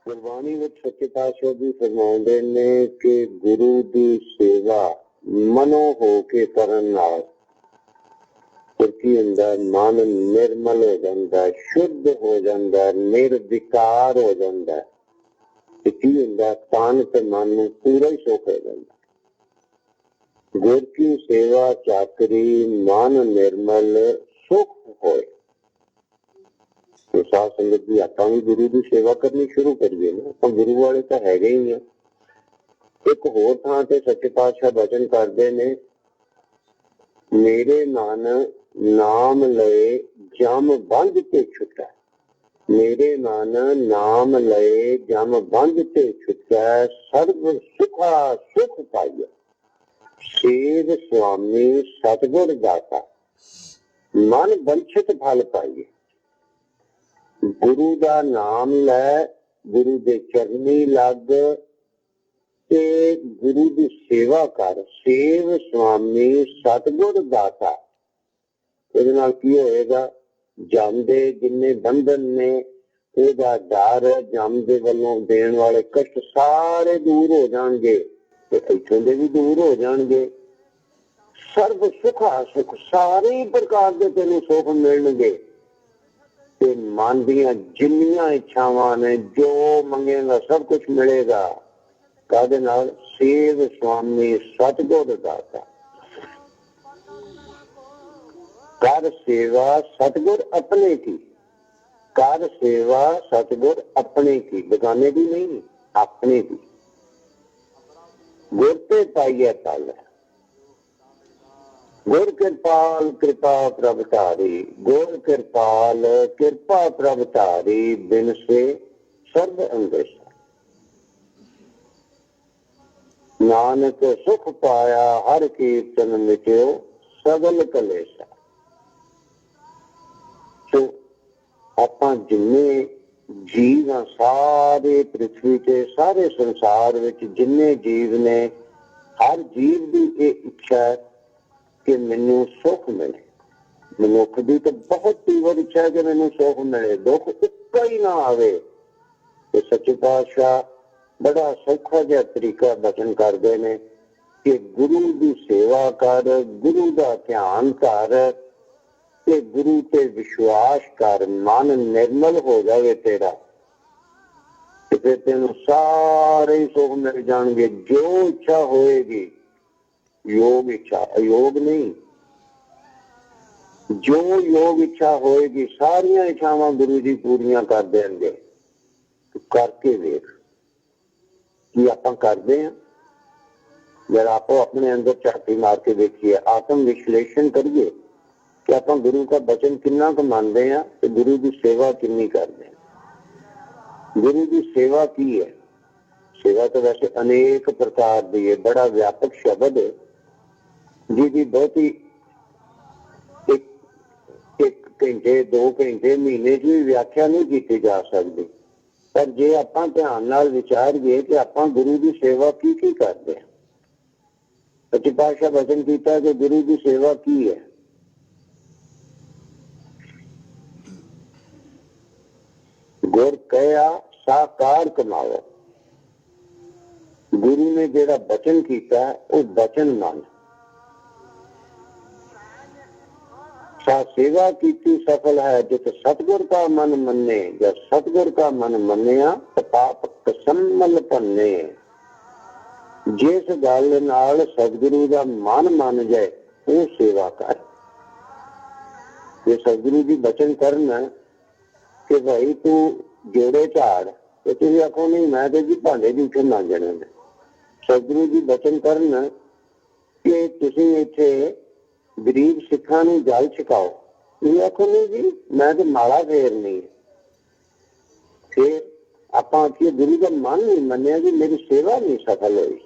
ਗੁਰਬਾਣੀ ਵਿੱਚ ਸੱਚੇ ਪਾਤਸ਼ਾਹ ਜੀ ਫਰਮਾਉਂਦੇ ਨੇ ਕਿ ਗੁਰੂ ਦੀ ਸੇਵਾ ਮਨੋ ਹੋ ਕੇ ਕਰਨ ਨਾਲ ਫਿਰ ਕੀ ਹੁੰਦਾ, ਮਨ ਨਿਰਮਲ ਹੋ ਜਾਂਦਾ, ਸ਼ੁੱਧ ਹੋ ਜਾਂਦਾ, ਨਿਰਵਿਕਾਰ ਹੋ ਜਾਂਦਾ। ਤੇ ਕੀ ਹੁੰਦਾ, ਤਨ ਤੇ ਮਨ ਨੂੰ ਪੂਰਾ ਹੀ ਸੁੱਖ ਹੋ ਜਾਂਦਾ। ਗੁਰ ਕੀ ਸੇਵਾ ਚਾਕਰੀ ਮਨ ਨਿਰਮਲ ਸੁਖ ਹੋਏ। ਸਾਧ ਸੰਗਤ ਜੀ ਆਪਾਂ ਵੀ ਗੁਰੂ ਦੀ ਸੇਵਾ ਕਰਨੀ ਸ਼ੁਰੂ ਕਰੀਏ ਨਾ, ਆਪਾਂ ਗੁਰੂ ਵਾਲੇ ਤਾਂ ਹੈਗੇ ਹੀ ਆ। ਇੱਕ ਹੋਰ ਥਾਂ ਤੇ ਸੱਚੇ ਪਾਤਸ਼ਾਹ ਬਚਨ ਕਰਦੇ ਨੇ, ਮੇਰੇ ਮਨ ਨਾਮ ਲਏ ਜਮ ਬੰਧ ਤੇ ਛੁਟੈ। ਮੇਰੇ ਮਨ ਨਾਮ ਲਏ ਜਮ ਬੰਧ ਤੇ ਛੁਟੈ, ਸਰਬ ਸੁਖਾ ਸੁਖ ਪਾਈਐ। ਸੇਵ ਸੁਆਮੀ ਸਤਿਗੁਰ ਦਾਤਾ, ਮਨ ਬੰਛਿਤ ਫਲ ਪਾਈਏ। ਗੁਰੂ ਦਾ ਨਾਮ ਲੈ, ਗੁਰੂ ਦੇ ਚਰਨੀ ਲੱਗ ਤੇ ਗੁਰੂ ਦੀ ਸੇਵਾ ਕਰ। ਸੇਵ ਸੁਆਮੀ ਸਤਿਗੁਰ ਦਾਤਾ। ਇਹਦੇ ਨਾਲ ਕੀ ਹੋਏਗਾ, ਜਮ ਦੇ ਜਿੰਨੇ ਬੰਧਨ ਨੇ, ਉਹਦਾ ਡਰ, ਜਮ ਦੇ ਵੱਲੋਂ ਦੇਣ ਵਾਲੇ ਕਸ਼ਟ ਸਾਰੇ ਦੂਰ ਹੋ ਜਾਣਗੇ ਤੇ ਇੱਥੋਂ ਦੇ ਵੀ ਦੂਰ ਹੋ ਜਾਣਗੇ। ਸਰਬ ਸੁਖਾ ਸੁਖ, ਸਾਰੇ ਪ੍ਰਕਾਰ ਦੇ ਤੈਨੂੰ ਸੁਖ ਮਿਲਣਗੇ ਤੇ ਮਨ ਦੀਆਂ ਜਿੰਨੀਆਂ ਇੱਛਾਵਾਂ ਨੇ, ਜੋ ਮੰਗੇਗਾ ਸਭ ਕੁਛ ਮਿਲੇਗਾ। ਕਾਹਦੇ ਨਾਲ? ਸੇਵ ਸੁਆਮੀ ਸਤਿਗੁਰ ਦਾਤਾ। ਕਰ ਸੇਵਾ ਸਤਿਗੁਰ ਆਪਣੇ ਕੀ, ਕਰ ਸੇਵਾ ਸਤਿਗੁਰ ਆਪਣੇ ਕੀ, ਬਗਾਨੇ ਦੀ ਨਹੀਂ, ਆਪਣੇ ਦੀ। ਗੁਰ ਤੇ ਪਾਈਏ ਪਲ, ਗੁਰ ਕਿਰਪਾਲ ਕਿਰਪਾ ਪ੍ਰਭ ਧਾਰੀ। ਗੁਰ ਕਿਰਪਾਲ ਕਿਰਪਾ ਪ੍ਰਭ ਧਾਰੀ, ਬਿਨ ਸੇ ਸਰਬ ਅੰਦੇਸ਼ਾ। ਨਾਨਕ ਸੁਖ ਪਾਇਆ ਹਰ ਕੀਰਤਨ ਮਿਟਿਓ ਸਗਲ ਕਲੇਸ਼ਾ। ਸੋ ਆਪਾਂ ਜਿੰਨੇ ਜੀਵ ਆ, ਸਾਰੇ ਪ੍ਰਿਥਵੀ ਤੇ, ਸਾਰੇ ਸੰਸਾਰ ਵਿੱਚ ਜਿੰਨੇ ਜੀਵ ਨੇ, ਹਰ ਜੀਵ ਦੀ ਇਹ ਇੱਛਾ ਹੈ ਕਿ ਮੈਨੂੰ ਸੁੱਖ ਮਿਲੇ। ਮਨੁੱਖ ਦੀ ਤਾਂ ਬਹੁਤ ਤੀਵਰ ਇੱਛਾ ਹੈ ਕਿ ਮੈਨੂੰ ਸੁੱਖ ਮਿਲੇ, ਦੁੱਖ ਇੱਕਾ ਹੀ ਨਾ ਆਵੇ। ਤੇ ਸੱਚੇ ਪਾਤਸ਼ਾਹ ਬੜਾ ਸੌਖਾ ਜਿਹਾ ਤਰੀਕਾ ਬਚਨ ਕਰਦੇ ਨੇ ਕਿ ਗੁਰੂ ਦੀ ਸੇਵਾ ਕਰ, ਗੁਰੂ ਦਾ ਧਿਆਨ ਕਰ ਤੇ ਗੁਰੂ ਤੇ ਵਿਸ਼ਵਾਸ ਕਰ। ਮਨ ਨਿਰਮਲ ਹੋ ਜਾਵੇ ਤੇਰਾ ਤੇ ਫਿਰ ਤੈਨੂੰ ਸਾਰੇ ਹੀ ਸੁੱਖ ਮਿਲ ਜਾਣਗੇ। ਜੋ ਇੱਛਾ ਹੋਏਗੀ, ਯੋਗ ਇੱਛਾ, ਅਯੋਗ ਨਹੀਂ, ਜੋ ਯੋਗ ਇੱਛਾ ਹੋਏਗੀ ਸਾਰੀਆਂ ਇੱਛਾਵਾਂ ਗੁਰੂ ਜੀ ਪੂਰੀਆਂ ਕਰ ਦੇਣਗੇ। ਕਰਕੇ ਵੇਖ ਕੀ ਆਪਾਂ ਕਰਦੇ ਹਾਂ। ਜਦ ਆਪੋ ਆਪਣੇ ਅੰਦਰ ਝਾਤੀ ਮਾਰ ਕੇ ਦੇਖੀਏ, ਆਤਮ ਵਿਸ਼ਲੇਸ਼ਣ ਕਰੀਏ ਕਿ ਆਪਾਂ ਗੁਰੂ ਦਾ ਬਚਨ ਕਿੰਨਾ ਕੁ ਮੰਨਦੇ ਹਾਂ ਤੇ ਗੁਰੂ ਦੀ ਸੇਵਾ ਕਿੰਨੀ ਕਰਦੇ ਹਾਂ। ਗੁਰੂ ਦੀ ਸੇਵਾ ਕੀ ਹੈ? ਸੇਵਾ ਤਾਂ ਵੈਸੇ ਅਨੇਕ ਪ੍ਰਕਾਰ ਦੀ ਹੈ, ਬੜਾ ਵਿਆਪਕ ਸ਼ਬਦ ਹੈ ਜਿਹਦੀ ਬਹੁਤੀ ਇੱਕ ਘੰਟੇ, 2 ਘੰਟੇ, ਮਹੀਨੇ ਚ ਵੀ ਵਿਆਖਿਆ ਨਹੀਂ ਕੀਤੀ ਜਾ ਸਕਦੀ। ਪਰ ਜੇ ਆਪਾਂ ਧਿਆਨ ਨਾਲ ਵਿਚਾਰੀਏ ਕਿ ਆਪਾਂ ਗੁਰੂ ਦੀ ਸੇਵਾ ਕੀ ਕੀ ਕਰਦੇ ਹਾਂ। ਸੱਚੇ ਪਾਤਸ਼ਾਹ ਬਚਨ ਕੀਤਾ ਕਿ ਗੁਰੂ ਦੀ ਸੇਵਾ ਕੀ ਹੈ। ਗੁਰ ਕਹਿਆ ਸਾਕਾਰ ਕਮਾਓ। ਗੁਰੂ ਨੇ ਜਿਹੜਾ ਬਚਨ ਕੀਤਾ ਉਹ ਬਚਨ ਮੰਨ। सेवा कीती सफल है जित सतगुर का मन मन्ने। जब सतगुर का मन मन्निया तो पाप कसम्मल भन्ने। जिस गल नाल सतगुरु का मन मन जाए वो सेवा कर। जे सतगुरु जी बचन करना कि भाई तू जोड़े झाड़ तो तुम आखो नहीं मैं तो जी भांडे जूठे मांजने। सतगुरु जी बचन करना कि तुसीं इत्थे गरीब सिखां नूं जल छकाओ, ये आखो नहीं जी मैं तो माला फेरनी। फिर आपां आखिए गुरु का मन नहीं मन्निया जी मेरी सेवा नहीं सफल हुई।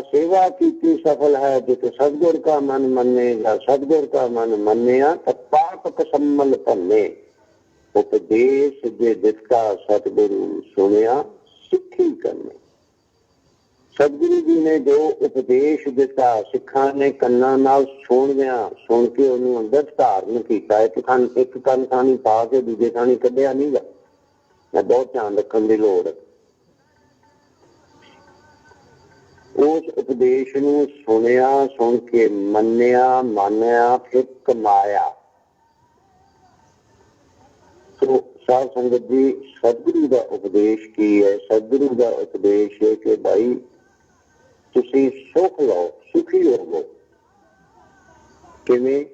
सेवा की सफल है जित सतगुर का मन मन्ने। या सतगुर का मन मन्निया तो पाप कसम्मल भन्ने। उपदेश जे दिता सतगुरु सुनिया सिखी करने। सतगुरु जी ने जो उपदेश दिता सिखां ने कन्नां नाल सुन के उन्हें अंदर धारण किया। एक कन खानी पा के दूजे खानी कढ़िया नहीं गा। मैं बहुत ध्यान रखने की लोड़। उस उपदेश नूं सुनिया, सुन के मन्निया, मानिया, फिर कमाया। तो साध संगत जी, सतगुरु का उपदेश की है? सतगुरु का उपदेश है कि भाई तुसी सुख लो, सुखी होवो। किवें?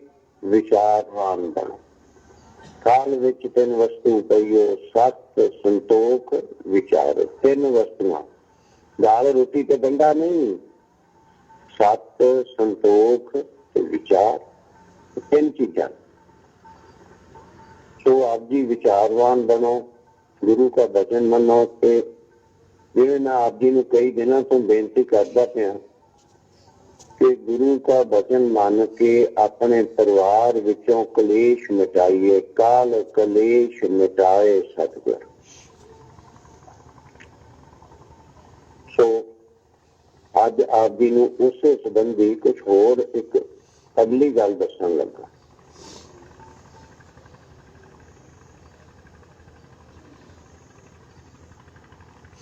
विचारवान बनो। काल विच तीन वस्तु पईओ, सत, संतोख, विचार। तीन वस्तुआं, दाल रोटी ते डंडा नहीं। सत, संतोख ते विचार, तीन चीजां। तो आप जी विचारवान बनो, गुरु का वचन मनो। ते जिवें मैं आप जी नूं कई दिनों तो बेनती करदा पिया कि गुरु का वचन मान के अपने परिवार विचों कलेश मिटाइए। काल कलेश मिटाए सतगुर। सो अज आप जी नूं उस संबंधी कुछ होर एक अगली गल दसन लगा।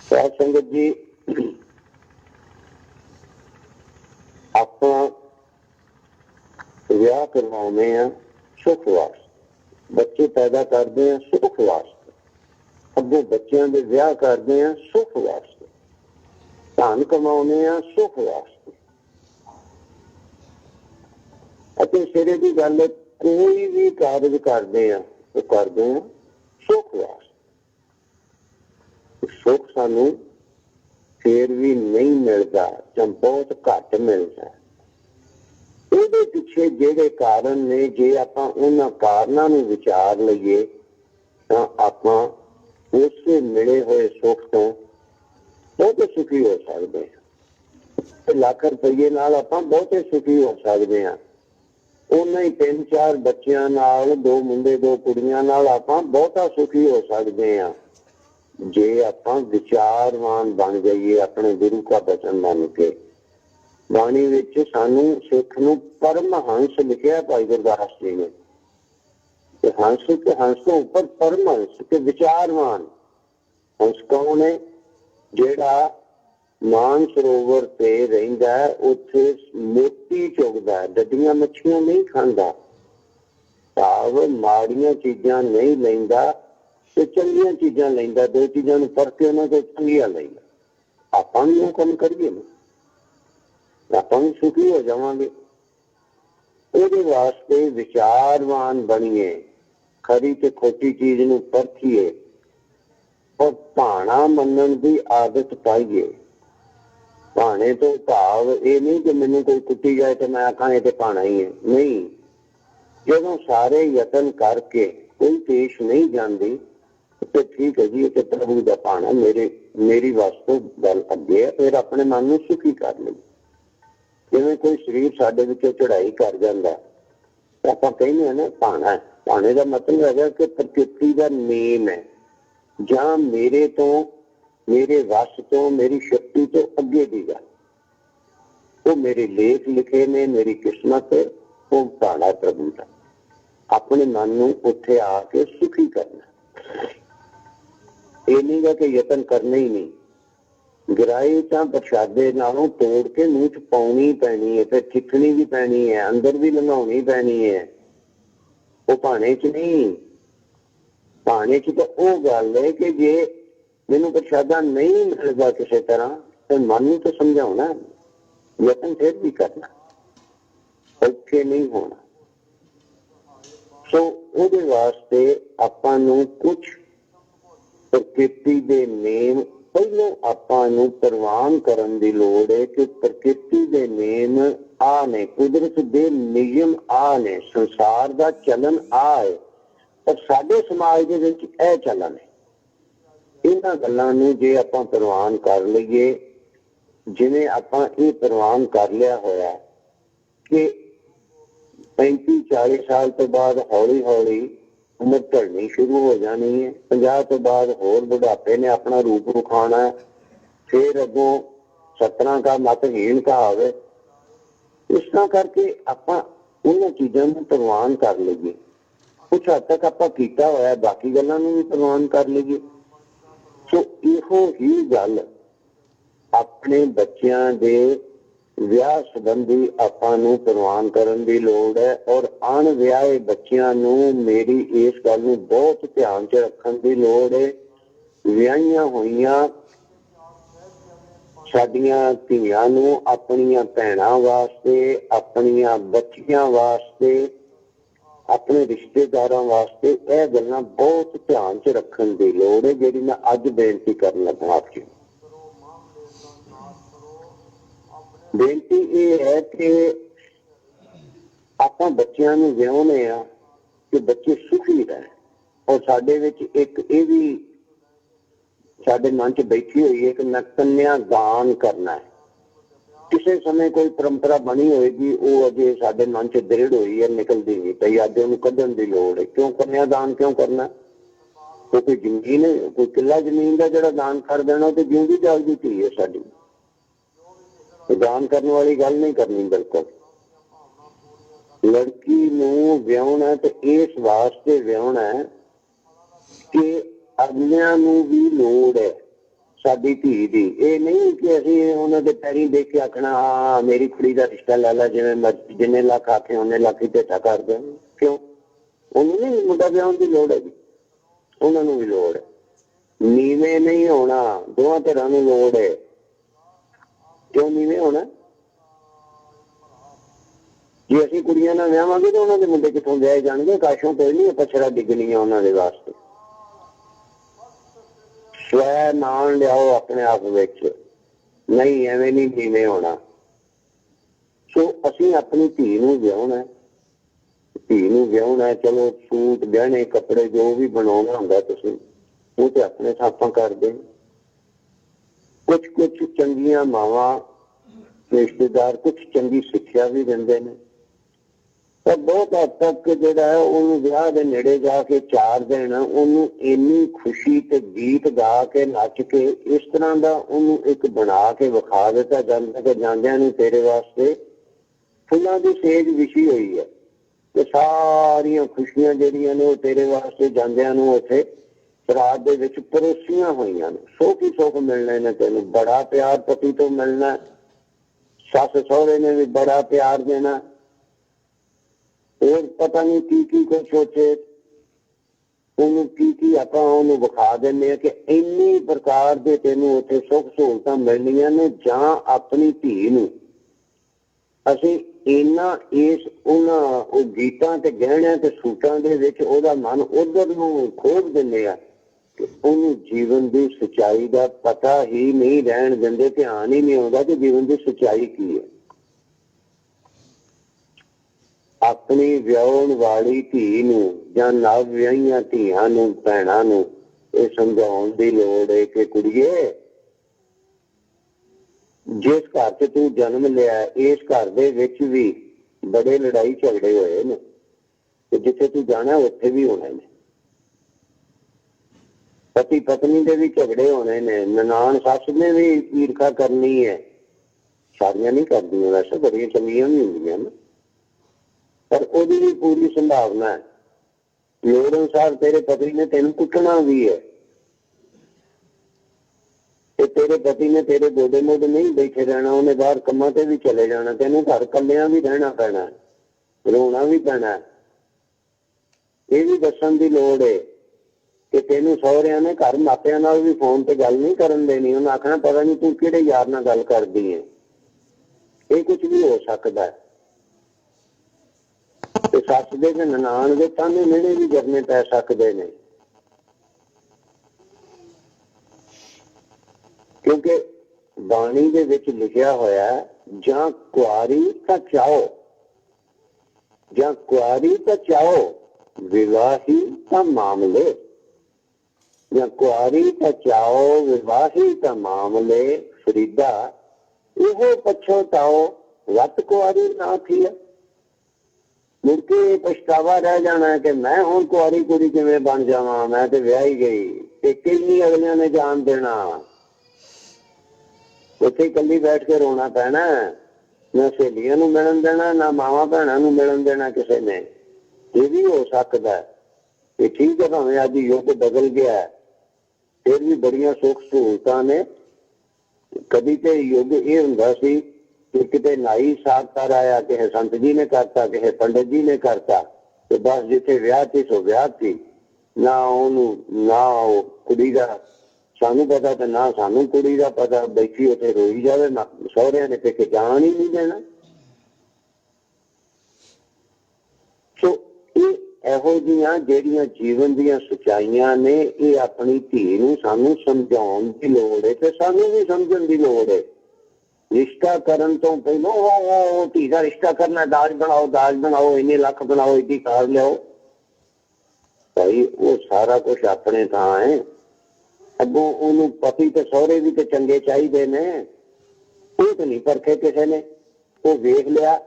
साध संगत जी, ਆਪਾਂ ਵਿਆਹ ਕਰਵਾਉਂਦੇ ਆ ਸੁੱਖ ਵਾਸਤੇ, ਬੱਚੇ ਪੈਦਾ ਕਰਦੇ ਆ ਸੁੱਖ ਵਾਸਤੇ, ਅੱਗੋਂ ਬੱਚਿਆਂ ਦੇ ਵਿਆਹ ਕਰਦੇ ਆ ਸੁੱਖ ਵਾਸਤੇ, ਧਨ ਕਮਾਉਂਦੇ ਆ ਸੁੱਖ ਵਾਸਤੇ। ਅਤੇ ਸਿਰੇ ਦੀ ਗੱਲ, ਕੋਈ ਵੀ ਕਾਰਜ ਕਰਦੇ ਆ ਉਹ ਕਰਦੇ ਆ ਸੁੱਖ ਵਾਸਤੇ। ਸੁੱਖ ਸਾਨੂੰ ਫੇਰ ਵੀ ਨਹੀਂ ਮਿਲਦਾ ਜਾਂ ਬਹੁਤ ਘੱਟ ਮਿਲਦਾ। ਉਹਦੇ ਪਿੱਛੇ ਜਿਹੜੇ ਕਾਰਨ ਨੇ, ਜੇ ਆਪਾਂ ਉਹਨਾਂ ਕਾਰਨਾਂ ਨੂੰ ਵਿਚਾਰ ਲਈਏ ਤਾਂ ਆਪਾਂ ਉਸੇ ਮਿਲੇ ਹੋਏ ਸੁੱਖ ਤੋਂ ਬਹੁਤੇ ਸੁਖੀ ਹੋ ਸਕਦੇ ਹਾਂ। ਲੱਖ ਰੁਪਈਏ ਨਾਲ ਆਪਾਂ ਬਹੁਤੇ ਸੁਖੀ ਹੋ ਸਕਦੇ ਹਾਂ। ਉਹਨਾਂ ਹੀ 3-4 ਬੱਚਿਆਂ ਨਾਲ, 2 ਮੁੰਡੇ 2 ਕੁੜੀਆਂ ਨਾਲ ਆਪਾਂ ਬਹੁਤਾ ਸੁਖੀ ਹੋ ਸਕਦੇ ਹਾਂ, ਜੇ ਆਪਾਂ ਵਿਚਾਰਵਾਨ ਬਣ ਜਾਈਏ ਆਪਣੇ ਗੁਰੂ ਦਾ ਬਚਨ ਮੰਨ ਕੇ। ਬਾਣੀ ਵਿੱਚ ਸਾਨੂੰ ਸਿੱਖ ਨੂੰ ਪਰਮਹੰਸ ਲਿਖਿਆ ਭਾਈ ਗੁਰਦਾਸ ਜੀ ਨੇ। ਹੰਸ ਤੇ ਹੰਸ ਤੋਂ ਉੱਪਰ ਪਰਮਹੰਸ ਤੇ ਵਿਚਾਰਵਾਨ। ਹੰਸ ਕੌਣ ਹੈ? ਜਿਹੜਾ ਮਾਨ ਸਰੋਵਰ ਤੇ ਰਹਿੰਦਾ, ਉੱਥੇ ਮੋਤੀ ਚੁਗਦਾ, ਡੱਡੀਆਂ ਮੱਛੀਆਂ ਨਹੀਂ ਖਾਂਦਾ, ਭਾਵ ਮਾੜੀਆਂ ਚੀਜ਼ਾਂ ਨਹੀਂ ਲੈਂਦਾ ਤੇ ਚੰਗੀਆਂ ਚੀਜ਼ਾਂ ਲੈਂਦਾ। 2 ਚੀਜ਼ਾਂ ਨੂੰ ਫਰਕ ਕੇ ਉਹਨਾਂ ਤੋਂ ਚੰਗੀਆਂ ਲੈਂਦਾ। ਆਪਾਂ ਵੀ ਉਹ ਕੰਮ ਕਰੀਏ ਨਾ, ਆਪਾਂ ਵੀ ਸੁਖੀ ਹੋ ਜਾਵਾਂਗੇ। ਉਹਦੇ ਵਾਸਤੇ ਵਿਚਾਰਵਾਨ ਬਣੀਏ, ਖਰੀ ਤੇ ਖੋਟੀ ਚੀਜ਼ ਨੂੰ ਪਰਖੀਏ ਔਰ ਭਾਣਾ ਮੰਨਣ ਦੀ ਆਦਤ ਪਾਈਏ। ਭਾਣੇ ਤੋਂ ਭਾਵ ਇਹ ਨਹੀਂ ਕਿ ਮੈਨੂੰ ਕੋਈ ਕੁੱਟੀ ਜਾਏ ਤੇ ਮੈਂ ਆਖਾਂ ਇਹ ਤੇ ਭਾਣਾ ਹੀ ਹੈ, ਨਹੀਂ। ਜਦੋਂ ਸਾਰੇ ਯਤਨ ਕਰਕੇ ਕੋਈ ਪੇਸ਼ ਨਹੀਂ ਜਾਂਦੀ ਤੇ ਠੀਕ ਹੈ ਜੀ, ਇਹ ਤੇ ਪ੍ਰਭੂ ਦਾ ਭਾਣਾ, ਮੇਰੀ ਵਾਸਤੇ ਗੱਲ ਅੱਗੇ ਹੈ। ਫਿਰ ਆਪਣੇ ਮਨ ਨੂੰ ਸੁਖੀ ਕਰ ਲਈ। ਜਿਵੇਂ ਕੋਈ ਸਰੀਰ ਸਾਡੇ ਵਿੱਚੋਂ ਚੜਾਈ ਕਰ ਜਾਂਦਾ, ਆਪਾਂ ਕਹਿੰਦੇ ਹਾਂ ਨਾ ਭਾਣਾ। ਭਾਣੇ ਦਾ ਮਤਲਬ ਹੈਗਾ ਕਿ ਪ੍ਰਕਿਰਤੀ ਦਾ ਨੇਮ ਹੈ, ਜਾਂ ਮੇਰੇ ਤੋਂ, ਮੇਰੇ ਵਸ ਤੋਂ, ਮੇਰੀ ਸ਼ਕਤੀ ਤੋਂ ਅੱਗੇ ਦੀ ਗੱਲ। ਉਹ ਮੇਰੇ ਲੇਖ ਲਿਖੇ ਨੇ, ਮੇਰੀ ਕਿਸਮਤ, ਉਹ ਭਾਣਾ ਪ੍ਰਭੂ ਦਾ। ਆਪਣੇ ਮਨ ਨੂੰ ਉੱਥੇ ਆ ਕੇ ਸੁਖੀ ਕਰਨਾ। ਇਹ ਨਹੀਂ ਗਾ ਕਿ ਯਤਨ ਕਰਨਾ ਹੀ ਨਹੀਂ। ਗਿਰਾਈ ਤਾਂ ਪ੍ਰਸ਼ਾਦੇ ਨਾਲੋਂ ਤੋੜ ਕੇ ਮੂੰਹ ਚ ਪਾਉਣੀ ਪੈਣੀ ਹੈ, ਫਿਰ ਚਿੱਖਣੀ ਵੀ ਪੈਣੀ ਹੈ, ਅੰਦਰ ਵੀ ਲੰਘਾਉਣੀ ਪੈਣੀ ਹੈ। ਉਹ ਭਾਣੇ ਚ ਨਹੀਂ। ਭਾਣੇ ਚ ਤਾਂ ਉਹ ਗੱਲ ਹੈ ਕਿ ਜੇ ਮੈਨੂੰ ਪ੍ਰਸ਼ਾਦਾ ਨਹੀਂ ਮਿਲਦਾ ਕਿਸੇ ਤਰ੍ਹਾਂ, ਤੇ ਮਨ ਨੂੰ ਤਾਂ ਸਮਝਾਉਣਾ, ਯਤਨ ਫਿਰ ਵੀ ਕਰਨਾ, ਔਖੇ ਨਹੀਂ ਹੋਣਾ। ਸੋ ਉਹਦੇ ਵਾਸਤੇ ਆਪਾਂ ਨੂੰ ਕੁਛ ਪ੍ਰਕਿਰਤੀ ਦੇ ਨੇਮ ਪਹਿਲਾਂ ਆਪਾਂ ਨੂੰ ਪ੍ਰਵਾਨ ਕਰਨ ਦੀ ਲੋੜ ਹੈ ਕਿ ਪ੍ਰਕਿਰਤੀ ਦੇ ਨੇਮ ਆ ਨੇ, ਕੁਦਰਤ ਦੇ ਨਿਯਮ ਆ ਨੇ, ਸੰਸਾਰ ਦਾ ਚਲਨ ਆ ਹੈ, ਪਰ ਸਾਡੇ ਸਮਾਜ ਦੇ ਵਿੱਚ ਇਹ ਚਲਨ ਹੈ। ਇਹਨਾਂ ਗੱਲਾਂ ਨੂੰ ਜੇ ਆਪਾਂ ਪ੍ਰਵਾਨ ਕਰ ਲਈਏ, ਜਿਵੇਂ ਆਪਾਂ ਇਹ ਪ੍ਰਵਾਨ ਕਰ ਲਿਆ ਹੋਇਆ ਕਿ 35-40 ਸਾਲ ਤੋਂ ਬਾਅਦ ਹੌਲੀ ਹੌਲੀ ਉਮਰ ਢਲਣੀ ਸ਼ੁਰੂ ਹੋ ਜਾਣੀ ਹੈ। 50 ਤੋਂ ਬਾਅਦ ਹੋਰ ਬੁਢਾਪੇ ਨੇ ਆਪਣਾ ਰੂਪ ਵਿਖਾਉਣਾ, ਫਿਰ ਅੱਗੋਂ सतरा का मतहीन कहावे। इस तरह करके आपां उन्हां चीज़ां नूं प्रवान कर लईए। कुछ हद तक आपां कीता होया, बाकी गल्लां नूं भी प्रवान कर लईए। सो इहो ही गल अपने बच्चों के विआह संबंधी आपां नूं प्रवान करन दी लोड़ है। और अणविआहे बच्चों नूं मेरी इस गल नूं बहुत ध्यान च रखण दी लोड़ है। विआहियां होईयां साडियां धीआं नूं अपणियां भैणां वास्ते, अपणियां बच्चियां वास्ते, अपने रिश्तेदारां वास्ते यह गल्लां बहुत ध्यान च रखण दी लोड़ है, जिहड़ी मैं अज बेनती करन लगा। आप जी बेनती यह है कि आपां बच्चियां नूं विआहुणे आ कि बच्चे सुखी रहन। और साडे विच एक ये भी साडे मन च बैठी हुई है कि मैं कन्या दान करना है। किसी समय कोई परंपरा बनी होगी, वो अजे साडे मन च दृढ़ हुई है, निकलती नहीं पई। अज उन्हें कढ़न की लोड़ है। क्यों कन्या दान क्यों करना? तो कोई जमीन है, कोई किला जमीन का जो दान कर देना तो जिंदी जागदी धी है साडी। दान करने वाली गल नहीं करनी। बिल्कुल लड़की नूं विआहुणा तो इस वास्ते विआहुणा है कि अगलियां नूं भी लोड़ है साडी धी दी। ये नहीं कि असीं उन्हां दे पैरीं देख के आखना हाँ मेरी कुड़ी दा रिश्ता लै ला, जिवें मर्जी जिन्ने लख आखे उन्ने लख ही भेटा कर दे। क्यों? उन्होंने नहीं मुंडा विआहण दी लोड़ है जी, उन्हां नूं भी लोड़ है। नीवें नहीं होना, दोवां धिरां नूं लोड़ है। क्यों नीवें होना? जे असीं कुड़ियां नाल विआहांगे तो उन्हां दे मुंडे कित्थों विआहे जाणगे? काशों कोई नहीं, पछड़ा डिगनी है उन्हां दे वास्ते। स्वै नान लियाओ अपने आप विच, नहीं एवें नहीं नीवें होना। सो असीं अपनी धी नूं विआहुणा है, धी नूं विआहुणा है। चलो सूट गहने कपड़े जो भी बनाउणा हुंदा तुसीं वो ते अपने थापां करदे। कुछ कुछ चंगियां मावां रिश्तेदार कुछ चंगी सिक्ख्या भी दिंदे ने। पर बहुत हद तक जिहड़ा है उन्होंने विआह दे नेड़े जाके 4 दिन उन्होंने इन्नी खुशी ते गीत गा के नच के इस तरह का उन्होंने एक बना के विखा दिता जाता कि जांदियां नूं तेरे वास्ते फुल्लां दी सेज विछी हुई है ते सारियां खुशियां जिहड़ियां ने तेरे वास्ते जांदियां नूं उत्थे रात दे विच परोसियां होईयां ने। सुख ही सुख मिलने ने, तेनूं बड़ा प्यार पति तो मिलना, सस सहुरे ने भी बड़ा प्यार देना। और पता नहीं की कोई सोचे उन्होंने की आपां उन्होंने विखा देने कि इन्नी प्रकार के तेनों उत्थे सुख सहूलतां मिलनियां ने। जां अपनी धी नूं असीं इन्ना इस उन्हां गीतां ते गहणियां ते सूटां दे विच ओहदा मन उधर नूं खोल दिंदे आ कि उन्होंने जीवन की सच्चाई का पता ही नहीं रहन दिंदे। ध्यान ही नहीं आउंदा कि जीवन की सच्चाई की है। अपनी विआहण वाली धी नूं जां नव विआहियां धीआं नूं भैणां नूं ये समझाउण दी लोड़ है कि कुड़िए जिस घर च तू जन्म लिया इस घर दे विच भी बड़े लड़ाई झगड़े होए ने ते जिथे तू जाना उत्थे भी होने ने। पति पत्नी दे भी झगड़े होने ने, ननान सस ने भी ईर्खा करनी है। सारियां नहीं करदियां, वैसे बड़ियां चंगियां भी हुंदियां ने, पर ओदी भी पूरी संभावना है। लोड़ अनुसार तेरे पति ने तेन कुटना भी है, तेरे पति ने तेरे गोडे मोडे नहीं बैठे रहना, उन्हें बाहर कमां ते भी चले जाना, तेन घर कलिया भी रहना पैना, रोना भी पैना। ये भी दसन की लोड़ है कि तेनों सहुरिया ने घर मापिया नाल भी फोन ते गल नहीं करन देनी। उन्हें आखना पता नहीं तू किहड़े यार नाल गल करदी है। ये कुछ भी हो सकता है। सस दे ते ननान दे ताने मिहणे भी करने पै सकते हैं, क्योंकि बाणी दे विच लिखिया होया जां कुआरी तां चाहो, जां कुआरी तां चाहो, विवाही तां मामले, जां कुआरी तां चाहो, विवाही तां मामले। फरीदा इहो पछताओ वत कुआरी ना थी। मुड़के पछतावा रह जाना है कि मैं हुण कुआरी कुड़ी किवें बन जावां, मैं ते विआही गई। ते कई अगलियां ने जान देना ਉੱਥੇ ਇਕੱਲੀ ਬੈਠ ਕੇ ਰੋਣਾ ਪੈਣਾ, ਨਾ ਸਹੇਲੀਆਂ ਨੂੰ ਮਿਲਣ ਦੇਣਾ, ਨਾ ਮਾਵਾਂ ਭੈਣਾਂ ਨੂੰ ਮਿਲਣ ਦੇਣਾ ਕਿਸੇ ਨੇ। ਇਹ ਵੀ ਹੋ ਸਕਦਾ ਇਹ, ਠੀਕ ਹੈ, ਭਾਵੇਂ ਅੱਜ ਯੁੱਗ ਬਦਲ ਗਿਆ, ਫਿਰ ਵੀ ਬੜੀਆਂ ਸੁੱਖ ਸਹੂਲਤਾਂ ਨੇ। ਕਦੀ ਤੇ ਯੁੱਗ ਇਹ ਹੁੰਦਾ ਸੀ ਕਿ ਕਿਤੇ ਨਾਈ ਸਾਫ਼ ਕਰ ਆਇਆ, ਕਿਸੇ ਸੰਤ ਜੀ ਨੇ ਕਰਤਾ, ਕਿਸੇ ਪੰਡਿਤ ਜੀ ਨੇ ਕਰਤਾ, ਤੇ ਬਸ ਜਿੱਥੇ ਵਿਆਹ ਸੀ ਸੋ ਵਿਆਹ ਸੀ, ਨਾ ਉਹਨੂੰ ਨਾ ਉਹ ਕੁੜੀ ਦਾ ਸਾਨੂੰ ਪਤਾ ਤੇ ਨਾ ਸਾਨੂੰ ਕੁੜੀ ਦਾ ਪਤਾ, ਬੈਠੀ ਉੱਥੇ ਰੋਈ ਜਾਵੇ, ਨਾ ਸਹੁਰਿਆਂ ਨੇ ਪੇਕੇ ਜਾਣ ਹੀ ਨਹੀਂ ਦੇਣਾ। ਸੋ ਇਹ ਇਹੋ ਜਿਹੀਆਂ ਜਿਹੜੀਆਂ ਜੀਵਨ ਦੀਆਂ ਸੱਚਾਈਆਂ ਨੇ, ਇਹ ਆਪਣੀ ਧੀ ਨੂੰ ਸਾਨੂੰ ਸਮਝਾਉਣ ਦੀ ਲੋੜ ਹੈ ਤੇ ਸਾਨੂੰ ਵੀ ਸਮਝਣ ਦੀ ਲੋੜ ਹੈ। ਰਿਸ਼ਤਾ ਕਰਨ ਤੋਂ ਪਹਿਲਾਂ ਉਹ ਧੀ ਦਾ ਰਿਸ਼ਤਾ ਕਰਨਾ, ਦਾਜ ਬਣਾਓ, ਦਾਜ ਬਣਾਓ, ਇੰਨੇ ਲੱਖ ਬਣਾਓ, ਇੱਡੀ ਕਾਰ ਲਿਆਓ, ਭਾਈ ਉਹ ਸਾਰਾ ਕੁਛ ਆਪਣੇ ਥਾਂ ਹੈ। ਅੱਗੋਂ ਉਹਨੂੰ ਪਤੀ ਤੇ ਸਹੁਰੇ ਵੀ ਤੇ ਚੰਗੇ ਚਾਹੀਦੇ ਨੇ, ਉਹ ਤਾਂ ਨਹੀਂ ਪਰਖੇ ਕਿਸੇ ਨੇ। ਉਹ ਵੇਖ ਲਿਆ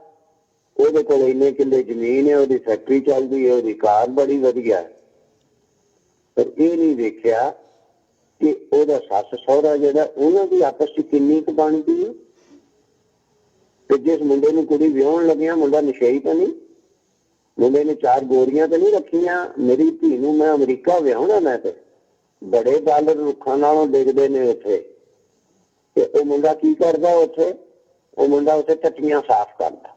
ਉਹਦੇ ਕੋਲ ਇੰਨੇ ਕਿੱਲੇ ਜ਼ਮੀਨ ਹੈ, ਉਹਦੀ ਫੈਕਟਰੀ ਚੱਲਦੀ ਹੈ, ਉਹਦੀ ਕਾਰ ਬੜੀ ਵਧੀਆ, ਪਰ ਇਹ ਨਹੀਂ ਵੇਖਿਆ ਕਿ ਉਹਦਾ ਸੱਸ ਸਹੁਰਾ ਜਿਹੜਾ ਉਹਨਾਂ ਦੀ ਆਪਸ ਚ ਕਿੰਨੀ ਕੁ ਬਣਦੀ ਹੈ। ਤੇ ਜਿਸ ਮੁੰਡੇ ਨੂੰ ਕੁੜੀ ਵਿਆਹੁਣ ਲੱਗਿਆ, ਮੁੰਡਾ ਨਸ਼ਈ ਤਾਂ ਨਹੀਂ, ਮੁੰਡੇ ਨੇ 4 ਗੋਰੀਆਂ ਤਾਂ ਨਹੀਂ ਰੱਖੀਆਂ, ਮੇਰੀ ਧੀ ਨੂੰ ਮੈਂ ਅਮਰੀਕਾ ਵਿਆਹੁਣਾ, ਮੈਂ ਤੇ ਬੜੇ ਡਾਲਰ ਰੁੱਖਾਂ ਨਾਲੋਂ ਡਿੱਗਦੇ ਨੇ ਉੱਥੇ। ਤੇ ਉਹ ਮੁੰਡਾ ਕੀ ਕਰਦਾ ਉੱਥੇ? ਉਹ ਮੁੰਡਾ ਉੱਥੇ ਟੱਟੀਆਂ ਸਾਫ਼ ਕਰਦਾ।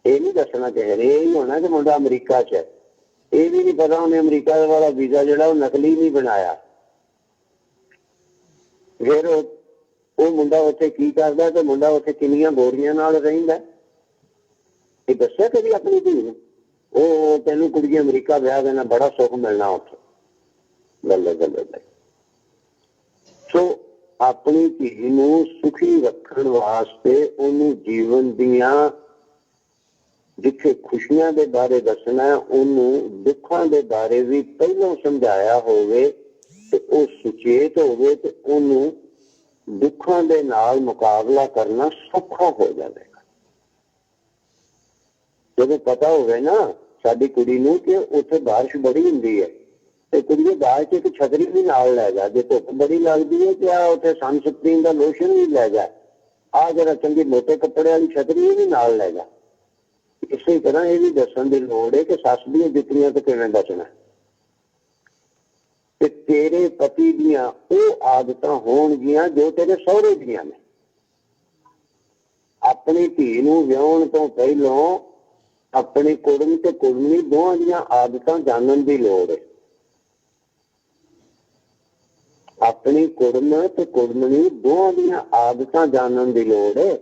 ਇਹ ਨਹੀਂ ਦੱਸਣਾ ਚਾਹੀਦਾ, ਇਹ ਹੀ ਹੋਣਾ ਕਿ ਮੁੰਡਾ ਅਮਰੀਕਾ ਚ। ਇਹ ਵੀ ਨਹੀਂ ਪਤਾ ਉਹਨੇ ਅਮਰੀਕਾ ਵਾਲਾ ਵੀਜ਼ਾ ਜਿਹੜਾ ਉਹ ਨਕਲੀ ਨਹੀਂ ਬਣਾਇਆ। ਫਿਰ ਉਹ ਮੁੰਡਾ ਉੱਥੇ ਕੀ ਕਰਦਾ ਤੇ ਮੁੰਡਾ ਉੱਥੇ ਕਿੰਨੀਆਂ ਗੋਰੀਆਂ ਨਾਲ ਰਹਿੰਦਾ, ਇਹ ਦੱਸਿਆ ਕਦੀ ਆਪਣੀ ਧੀ ਨੂੰ? ਉਹ ਤੈਨੂੰ ਕੁੜੀ ਅਮਰੀਕਾ ਵਿਆਹ ਦੇਣਾ, ਬੜਾ ਸੁੱਖ ਮਿਲਣਾ ਉੱਥੇ, ਬੱਲੇ ਬੱਲੇ। ਸੋ ਆਪਣੀ ਧੀ ਨੂੰ ਸੁਖੀ ਰੱਖਣ ਵਾਸਤੇ ਉਹਨੂੰ ਜੀਵਨ ਦੀਆਂ ਜਿੱਥੇ ਖੁਸ਼ੀਆਂ ਦੇ ਬਾਰੇ ਦੱਸਣਾ, ਉਹਨੂੰ ਦੁੱਖਾਂ ਦੇ ਬਾਰੇ ਵੀ ਪਹਿਲਾਂ ਸਮਝਾਇਆ ਹੋਵੇ ਤੇ ਉਹ ਸੁਚੇਤ ਹੋਵੇ ਤੇ ਉਹਨੂੰ ਦੁੱਖਾਂ ਦੇ ਨਾਲ ਮੁਕਾਬਲਾ ਕਰਨਾ ਸੌਖਾ ਹੋ ਜਾਵੇਗਾ। ਜਦੋਂ ਪਤਾ ਹੋਵੇ ਨਾ ਸਾਡੀ ਕੁੜੀ ਨੂੰ ਕਿ ਉੱਥੇ ਬਾਰਿਸ਼ ਬੜੀ ਹੁੰਦੀ ਹੈ, ਤੇ ਕੁੜੀ ਦਾਜ ਚ ਇੱਕ ਛਤਰੀ ਵੀ ਨਾਲ ਲੈ ਜਾ, ਜੇ ਧੁੱਪ ਬੜੀ ਲੱਗਦੀ ਹੈ ਤੇ ਆ ਉੱਥੇ ਸਨਸਕ੍ਰੀਨ ਦਾ ਲੋਸ਼ਨ ਵੀ ਲੈ ਜਾ, ਆ ਜਿਹੜਾ ਚੰਗੇ ਮੋਟੇ ਕੱਪੜੇ ਵਾਲੀ ਛਤਰੀ ਵੀ ਨਾਲ ਲੈ ਜਾ। ਇਸੇ ਤਰ੍ਹਾਂ ਇਹ ਵੀ ਦੱਸਣ ਦੀ ਲੋੜ ਹੈ ਕਿ ਸੱਸ ਦੀਆਂ ਜੁੱਤੀਆਂ ਤੋਂ ਕਿਵੇਂ ਬਚਣਾ, ਤੇ ਤੇਰੇ ਪਤੀ ਦੀਆਂ ਉਹ ਆਦਤਾਂ ਹੋਣਗੀਆਂ ਜੋ ਤੇਰੇ ਸਹੁਰੇ ਦੀਆਂ ਨੇ। ਆਪਣੀ ਧੀ ਨੂੰ ਵਿਆਹੁਣ ਤੋਂ ਪਹਿਲਾਂ ਆਪਣੀ ਕੁੜਮ ਤੇ ਕੁੜਮਣੀ ਦੋਹਾਂ ਦੀਆਂ ਆਦਤਾਂ ਜਾਣਨ ਦੀ ਲੋੜ ਹੈ। ਆਪਣੀ ਕੁੜਮ ਤੇ ਕੁੜਮਣੀ ਦੋਹਾਂ ਦੀਆਂ ਆਦਤਾਂ ਜਾਣਨ ਦੀ ਲੋੜ ਹੈ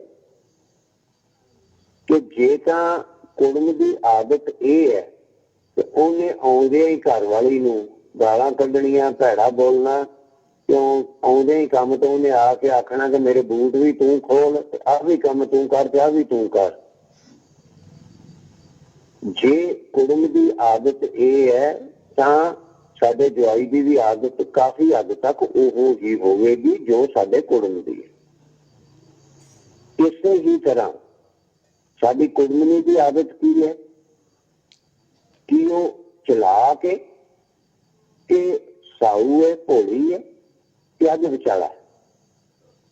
ਕਿ ਜੇ ਤਾਂ ਕੁੜਮ ਦੀ ਆਦਤ ਇਹ ਹੈ ਕਿ ਉਹਨੇ ਆਉਂਦਿਆਂ ਹੀ ਘਰ ਵਾਲੀ ਨੂੰ ਗਾਲਾਂ ਕੱਢਣੀਆਂ, ਭੈੜਾ ਬੋਲਣਾ, ਕਿਉਂ ਆਉਂਦੇ ਹੀ ਕੰਮ ਤੋਂ ਉਹਨੇ ਆ ਕੇ ਆਖਣਾ ਕਿ ਮੇਰੇ ਬੂਟ ਵੀ ਤੂੰ ਖੋਲ, ਆਹ ਵੀ ਕੰਮ ਤੂੰ ਕਰ ਤੇ ਆਹ ਵੀ ਤੂੰ ਕਰ। ਜੇ ਕੁੜਮ ਦੀ ਆਦਤ ਇਹ ਹੈ ਤਾਂ ਸਾਡੇ ਜਵਾਈ ਦੀ ਵੀ ਆਦਤ ਕਾਫੀ ਹੱਦ ਤੱਕ ਉਹ ਹੀ ਹੋਵੇਗੀ ਜੋ ਸਾਡੇ ਕੁੜਮ ਦੀ ਹੈ। ਇਸੇ ਹੀ ਤਰ੍ਹਾਂ ਸਾਡੀ ਕੁੜਮਣੀ ਦੀ ਆਦਤ ਕੀ ਹੈ ਕਿ ਉਹ ਚਲਾ ਕੇ ਸਾਊ ਹੈ, ਭੋਲੀ ਹੈ ਤੇ ਅੱਜ ਵਿਚਾਲਾ।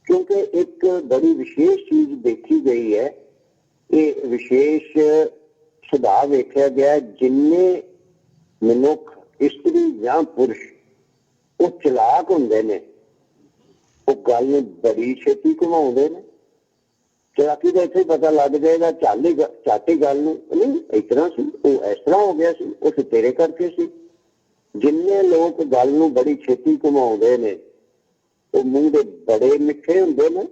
ਕਿਉਂਕਿ ਇੱਕ ਬੜੀ ਵਿਸ਼ੇਸ਼ ਚੀਜ਼ ਦੇਖੀ ਗਈ ਹੈ, ਇਹ ਵਿਸ਼ੇਸ਼ ਸੁਭਾਅ ਵੇਖਿਆ ਗਿਆ, ਜਿੰਨੇ ਮਨੁੱਖ ਇਸਤਰੀ ਜਾਂ ਪੁਰਸ਼ ਉਹ ਚਲਾਕ ਹੁੰਦੇ ਨੇ, ਉਹ ਗੱਲ ਨੂੰ ਬੜੀ ਛੇਤੀ ਘੁਮਾਉਂਦੇ ਨੇ। ਚਲਾਕੀ ਦਾ ਇੱਥੇ ਪਤਾ ਲੱਗ ਜਾਏਗਾ, ਝਾਟੀ ਗੱਲ ਨੂੰ, ਨਹੀਂ ਇਸ ਤਰ੍ਹਾਂ ਸੀ, ਉਹ ਇਸ ਤਰ੍ਹਾਂ ਹੋ ਗਿਆ ਸੀ, ਉਹ ਤੇਰੇ ਕਰਕੇ ਸੀ। ਜਿੰਨੇ ਲੋਕ ਗੱਲ ਨੂੰ ਬੜੀ ਛੇਤੀ ਘੁਮਾਉਂਦੇ ਨੇ ਉਹ ਮੂੰਹ ਦੇ ਬੜੇ ਮਿੱਠੇ ਹੁੰਦੇ ਨੇ,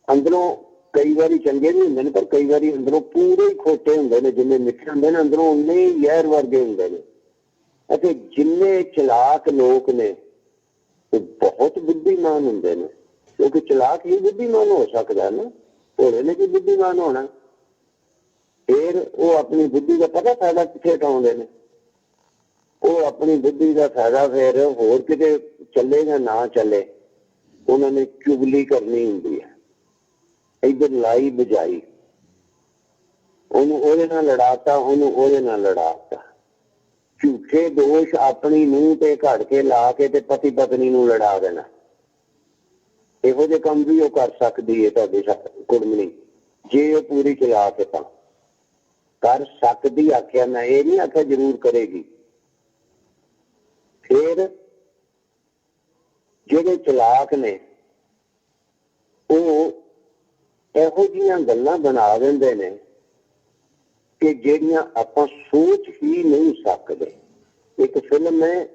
ਅੰਦਰੋਂ ਕਈ ਵਾਰੀ ਚੰਗੇ ਵੀ ਹੁੰਦੇ ਨੇ, ਪਰ ਕਈ ਵਾਰੀ ਅੰਦਰੋਂ ਪੂਰੇ ਹੀ ਖੋਟੇ ਹੁੰਦੇ ਨੇ। ਜਿੰਨੇ ਮਿੱਠੇ ਹੁੰਦੇ ਨੇ ਅੰਦਰੋਂ ਉਨੇ ਹੀ ਜ਼ਹਿਰ ਵਰਗੇ ਹੁੰਦੇ ਨੇ। ਅਤੇ ਜਿੰਨੇ ਚਲਾਕ ਲੋਕ ਨੇ ਉਹ ਬਹੁਤ ਬੁੱਧੀਮਾਨ ਹੁੰਦੇ ਨੇ, ਕਿਉਂਕਿ ਚਲਾਕ ਹੀ ਬੁੱਧੀਮਾਨ ਹੋ ਸਕਦਾ ਨਾ, ਭੋਲੇ ਨੇ ਕੀ ਬੁੱਧੀਮਾਨ ਹੋਣਾ। ਫਿਰ ਉਹ ਆਪਣੀ ਬੁੱਧੀ ਦਾ ਪਤਾ ਫਾਇਦਾ ਕਿੱਥੇ ਉਠਾਉਂਦੇ ਨੇ, ਉਹ ਆਪਣੀ ਬੁੱਧੀ ਦਾ ਫਾਇਦਾ ਫਿਰ ਹੋਰ ਕਿਤੇ ਚੱਲੇ ਜਾਂ ਨਾ ਚੱਲੇ, ਉਹਨਾਂ ਨੇ ਚੁਗਲੀ ਕਰਨੀ ਹੁੰਦੀ ਹੈ। ਇੱਧਰ ਲਾਈ ਬਜਾਈ, ਉਹਨੂੰ ਉਹਦੇ ਨਾਲ ਲੜਾਤਾ, ਉਹਨੂੰ ਉਹਦੇ ਨਾਲ ਲੜਾਤਾ, ਝੂਠੇ ਦੋਸ਼ ਆਪਣੀ ਨੂੰਹ ਤੇ ਘੜ ਕੇ ਲਾ ਕੇ ਤੇ ਪਤੀ ਪਤਨੀ ਨੂੰ ਲੜਾ ਦੇਣਾ। ਇਹੋ ਜਿਹੇ ਕੰਮ ਵੀ ਉਹ ਕਰ ਸਕਦੀ ਹੈ ਤੁਹਾਡੀ ਕੁੜਮਣੀ, ਜੇ ਉਹ ਪੂਰੀ ਚਲਾਕ ਹੈ ਤਾਂ ਕਰ ਸਕਦੀ। ਆਖਿਆ ਮੈਂ ਇਹ ਨਹੀਂ ਆਖਿਆ ਜ਼ਰੂਰ ਕਰੇਗੀ। ਫਿਰ ਜਿਹੜੇ ਚਲਾਕ ਨੇ ਉਹ ਇਹੋ ਜਿਹੀਆਂ ਗੱਲਾਂ ਬਣਾ ਦਿੰਦੇ ਨੇ ਕਿ ਜਿਹੜੀਆਂ ਆਪਾਂ ਸੋਚ ਹੀ ਨਹੀਂ ਸਕਦੇ। ਇੱਕ ਫਿਲਮ ਹੈ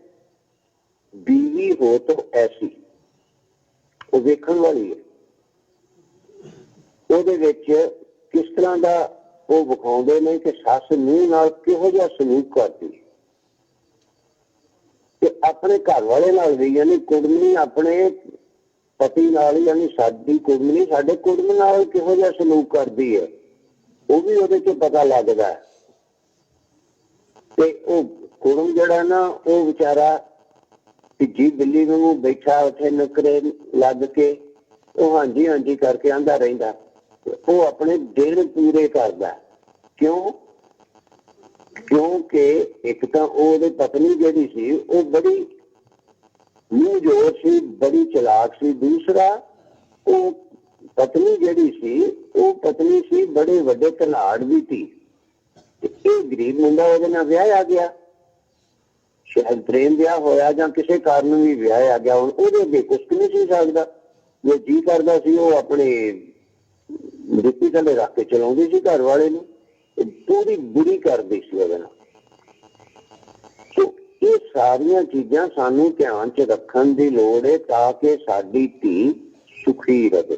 ਬੀਵੀ ਹੋ ਤੋ ਐਸੀ, ਉਹ ਵੇਖਣ ਵਾਲੀ ਹੈ। ਉਹਦੇ ਵਿੱਚ ਕਿਸ ਤਰ੍ਹਾਂ ਦਾ ਉਹ ਵਿਖਾਉਂਦੇ ਨੇ ਕਿ ਸੱਸ ਨੂੰਹ ਨਾਲ ਕਿਹੋ ਜਿਹਾ ਸਲੂਕ ਕਰਦੀ ਤੇ ਆਪਣੇ ਘਰ ਵਾਲੇ ਨਾਲ ਵੀ, ਯਾਨੀ ਕੁੜਮਣੀ ਆਪਣੇ ਪਤੀ ਨਾਲ, ਯਾਨੀ ਸਾਡੀ ਕੁੜਮਣੀ ਸਾਡੇ ਕੁੜਮ ਨਾਲ ਕਿਹੋ ਜਿਹਾ ਸਲੂਕ ਕਰਦੀ ਹੈ, ਉਹ ਵੀ ਉਹਦੇ ਚ ਪਤਾ ਲੱਗਦਾ ਹੈ। ਤੇ ਉਹ ਕੁੜਮ ਜਿਹੜਾ ਨਾ ਉਹ ਵਿਚਾਰਾ ਜੀ ਬਿੱਲੀ ਨੂੰ ਬੈਠਾ ਉੱਥੇ ਨੁਕਰੇ ਲੱਗ ਕੇ ਉਹ ਹਾਂਜੀ ਹਾਂਜੀ ਕਰਕੇ ਆਂਦਾ ਰਹਿੰਦਾ। ਉਹ ਆਪਣੇ ਦਿਨ ਪੂਰੇ ਕਰਦਾ। ਕਿਉਂ? ਕਿਉਂਕਿ ਇੱਕ ਤਾਂ ਉਹਦੀ ਪਤਨੀ ਜਿਹੜੀ ਸੀ ਉਹ ਬੜੀ ਮੂੰਹਜੋਰ ਸੀ, ਬੜੀ ਚਲਾਕ ਸੀ। ਦੂਸਰਾ ਉਹ ਪਤਨੀ ਜਿਹੜੀ ਸੀ ਉਹ ਪਤਨੀ ਸੀ ਬੜੇ ਵੱਡੇ ਧਨਾੜ ਵੀ ਸੀ। ਇਹ ਗਰੀਬ ਮੁੰਡਾ ਉਹਦੇ ਨਾਲ ਵਿਆਹ ਆ ਗਿਆ, ਸ਼ਾਇਦ ਪ੍ਰੇਮ ਵਿਆਹ ਹੋਇਆ ਜਾਂ ਕਿਸੇ ਕਾਰਨ ਵੀ ਵਿਆਹ ਆ ਗਿਆ। ਹੁਣ ਉਹਦੇ ਅੱਗੇ ਕੁਛ ਨਹੀਂ ਸੀ ਸਕਦਾ। ਜੋ ਜੀ ਕਰਦਾ ਸੀ ਉਹ ਆਪਣੇ ਜੁੱਤੀ ਥੱਲੇ ਰੱਖ ਕੇ ਚਲਾਉਂਦੀ ਸੀ ਘਰ ਵਾਲੇ ਨੂੰ, ਪੂਰੀ ਬੁਰੀ ਕਰਦੀ ਸੀ ਉਹਦੇ ਨਾਲ। ਸੋ ਇਹ ਸਾਰੀਆਂ ਚੀਜ਼ਾਂ ਸਾਨੂੰ ਧਿਆਨ ਚ ਰੱਖਣ ਦੀ ਲੋੜ ਹੈ ਤਾਂ ਕਿ ਸਾਡੀ ਧੀ ਸੁਖੀ ਰਹੇ।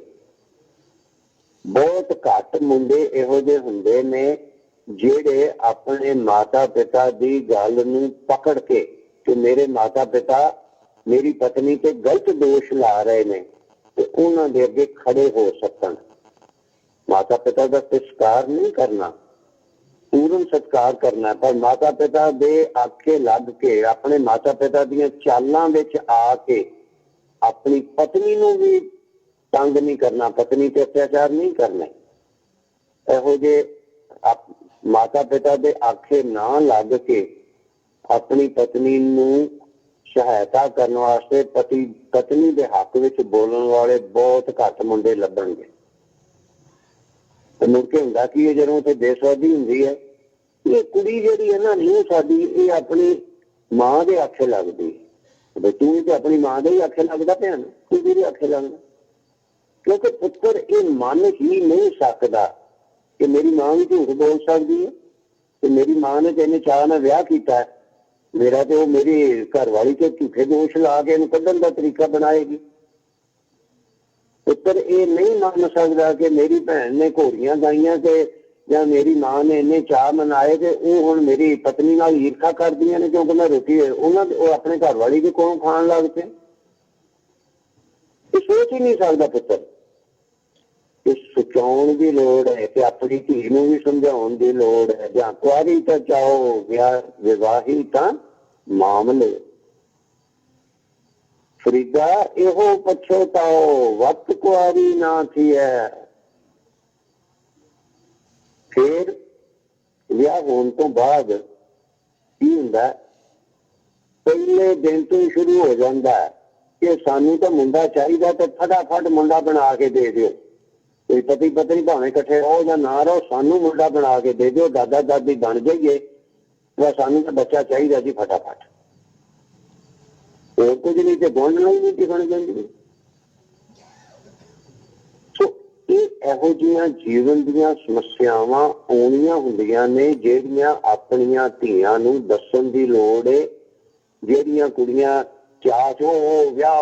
ਬਹੁਤ ਘੱਟ ਮੁੰਡੇ ਇਹੋ ਜਿਹੇ ਹੁੰਦੇ ਨੇ ਜਿਹੜੇ ਆਪਣੇ ਮਾਤਾ ਪਿਤਾ ਦੀ ਗੱਲ ਨੂੰ ਪਕੜ ਕੇ ਕਿ ਮੇਰੇ ਮਾਤਾ ਪਿਤਾ ਮੇਰੀ ਪਤਨੀ ਤੇ ਗਲਤ ਦੋਸ਼ ਲਾ ਰਹੇ ਨੇ ਤੇ ਉਹਨਾਂ ਦੇ ਅੱਗੇ ਖੜੇ ਹੋ ਸਕਣ। ਮਾਤਾ ਪਿਤਾ ਦਾ ਸਤਿਕਾਰ ਨਹੀਂ ਕਰਨਾ, ਪੂਰਨ ਸਤਿਕਾਰ ਕਰਨਾ, ਪਰ ਮਾਤਾ ਪਿਤਾ ਦੇ ਆਖੇ ਲੱਗ ਕੇ ਆਪਣੇ ਮਾਤਾ ਪਿਤਾ ਦੀਆਂ ਚਾਲਾਂ ਵਿੱਚ ਆ ਕੇ ਆਪਣੀ ਪਤਨੀ ਨੂੰ ਵੀ ਤੰਗ ਨਹੀਂ ਕਰਨਾ, ਪਤਨੀ ਤੇ ਅਤਿਆਚਾਰ ਨਹੀਂ ਕਰਨਾ। ਇਹੋ ਜਿਹੇ ਮਾਤਾ ਪਿਤਾ ਦੇ ਆਖੇ ਨਾ ਲੱਗ ਕੇ ਆਪਣੀ ਪਤਨੀ ਨੂੰ ਸਹਾਇਤਾ ਕਰਨ ਵਾਸਤੇ ਪਤਨੀ ਦੇ ਹੱਕ ਵਿੱਚ ਬੋਲਣ ਵਾਲੇ ਬਹੁਤ ਘੱਟ ਮੁੰਡੇ ਲੱਭਣਗੇ। ਤੇ ਮੁੜ ਕੇ ਹੁੰਦਾ ਕੀ ਹੈ, ਜਦੋਂ ਉੱਥੇ ਬੇਸਵਾਦੀ ਹੁੰਦੀ ਹੈ, ਇਹ ਕੁੜੀ ਜਿਹੜੀ ਹੈ ਨਾ ਨੂੰਹ ਸਾਡੀ, ਇਹ ਆਪਣੀ ਮਾਂ ਦੇ ਆਖੇ ਲੱਗਦੀ। ਤੂੰ ਤੇ ਆਪਣੀ ਮਾਂ ਦੇ ਹੀ ਆਖੇ ਲੱਗਦਾ ਭੈਣ, ਤੂੰ ਕਿਹਦੇ ਆਖੇ ਲੱਗਦਾ? ਕਿਉਂਕਿ ਪੁੱਤਰ ਇਹ ਮੰਨ ਹੀ ਨਹੀਂ ਸਕਦਾ ਕਿ ਮੇਰੀ ਮਾਂ ਵੀ ਝੂਠ ਬੋਲ ਸਕਦੀ ਹੈ ਤੇ ਮੇਰੀ ਮਾਂ ਨੇ ਤੈਨੂੰ ਚਾਹ ਨਾਲ ਵਿਆਹ ਕੀਤਾ, ਮੇਰਾ ਤੇ ਉਹ ਮੇਰੀ ਘਰ ਵਾਲੀ ਤੇ ਝੂਠੇ ਦੋਸ਼ ਲਾ ਕੇ ਇਹਨੂੰ ਕੱਢਣ ਦਾ ਤਰੀਕਾ ਬਣਾਏਗੀ। ਪੁੱਤਰ ਇਹ ਨਹੀਂ ਮੰਨ ਸਕਦਾ ਕਿ ਮੇਰੀ ਭੈਣ ਨੇ ਘੋੜੀਆਂ ਗਾਈਆਂ ਤੇ ਜਾਂ ਮੇਰੀ ਮਾਂ ਨੇ ਇੰਨੇ ਚਾਹ ਮਨਾਏ ਤੇ ਉਹ ਹੁਣ ਮੇਰੀ ਪਤਨੀ ਨਾਲ ਈਰਖਾ ਕਰਦੀਆਂ ਨੇ ਕਿਉਂਕਿ ਮੈਂ ਰੋਟੀ ਉਹ ਆਪਣੇ ਘਰ ਵਾਲੀ ਦੇ ਕੋਲੋਂ ਖਾਣ ਲੱਗ ਪਏ। ਇਹ ਸੋਚ ਹੀ ਨਹੀਂ ਸਕਦਾ ਪੁੱਤਰ। ਇਹ ਸੁਚਾਉਣ ਦੀ ਲੋੜ ਹੈ ਤੇ ਆਪਣੀ ਧੀ ਨੂੰ ਵੀ ਸਮਝਾਉਣ ਦੀ ਲੋੜ ਹੈ। ਜਾਂ ਕੁਆਰੀ ਤਾਂ ਚਾਹੋ ਵਿਵਾਹੀ ਤਾਂ ਮਾਮਲੇ ਫਰੀਦਾ ਇਹੋ ਪਛੋਤਾਓ ਵਕਤ ਕੁਆਰੀ ਨਾ ਥੀ ਹੈ। ਫਿਰ ਵਿਆਹ ਹੋਣ ਤੋਂ ਬਾਅਦ ਕੀ ਹੁੰਦਾ, ਪਹਿਲੇ ਦਿਨ ਤੋਂ ਹੀ ਸ਼ੁਰੂ ਹੋ ਜਾਂਦਾ ਕਿ ਸਾਨੂੰ ਤਾਂ ਮੁੰਡਾ ਚਾਹੀਦਾ ਤੇ ਫਟਾਫਟ ਮੁੰਡਾ ਬਣਾ ਕੇ ਦੇ ਦਿਓ। ਕੋਈ ਪਤੀ ਪਤਨੀ ਭਾਵੇਂ ਇਕੱਠੇ ਰਹੋ ਜਾਂ ਨਾ ਰਹੋ, ਸਾਨੂੰ ਮੁੰਡਾ ਬਣਾ ਕੇ ਦੇ ਦਿਓ, ਦਾਦਾ ਦਾਦੀ ਬਣ ਜਾਈਏ, ਬਸ ਸਾਨੂੰ ਤਾਂ ਬੱਚਾ ਚਾਹੀਦਾ ਜੀ ਫਟਾਫਟ। ਹੋਰ ਕੁਝ ਨਹੀਂ ਤੇ ਬੋਲਣਾ ਹੀ ਨਹੀਂ ਦਿਖਣ ਜਾਂਦੀ। ਸੋ ਇਹ ਇਹੋ ਜਿਹੀਆਂ ਜੀਵਨ ਦੀਆਂ ਸਮੱਸਿਆਵਾਂ ਆਉਣੀਆਂ ਹੁੰਦੀਆਂ ਨੇ ਜਿਹੜੀਆਂ ਆਪਣੀਆਂ ਧੀਆਂ ਨੂੰ ਦੱਸਣ ਦੀ ਲੋੜ ਏ। ਜਿਹੜੀਆਂ ਕੁੜੀਆਂ ਚਾਹ ਚੋ ਵਿਆਹ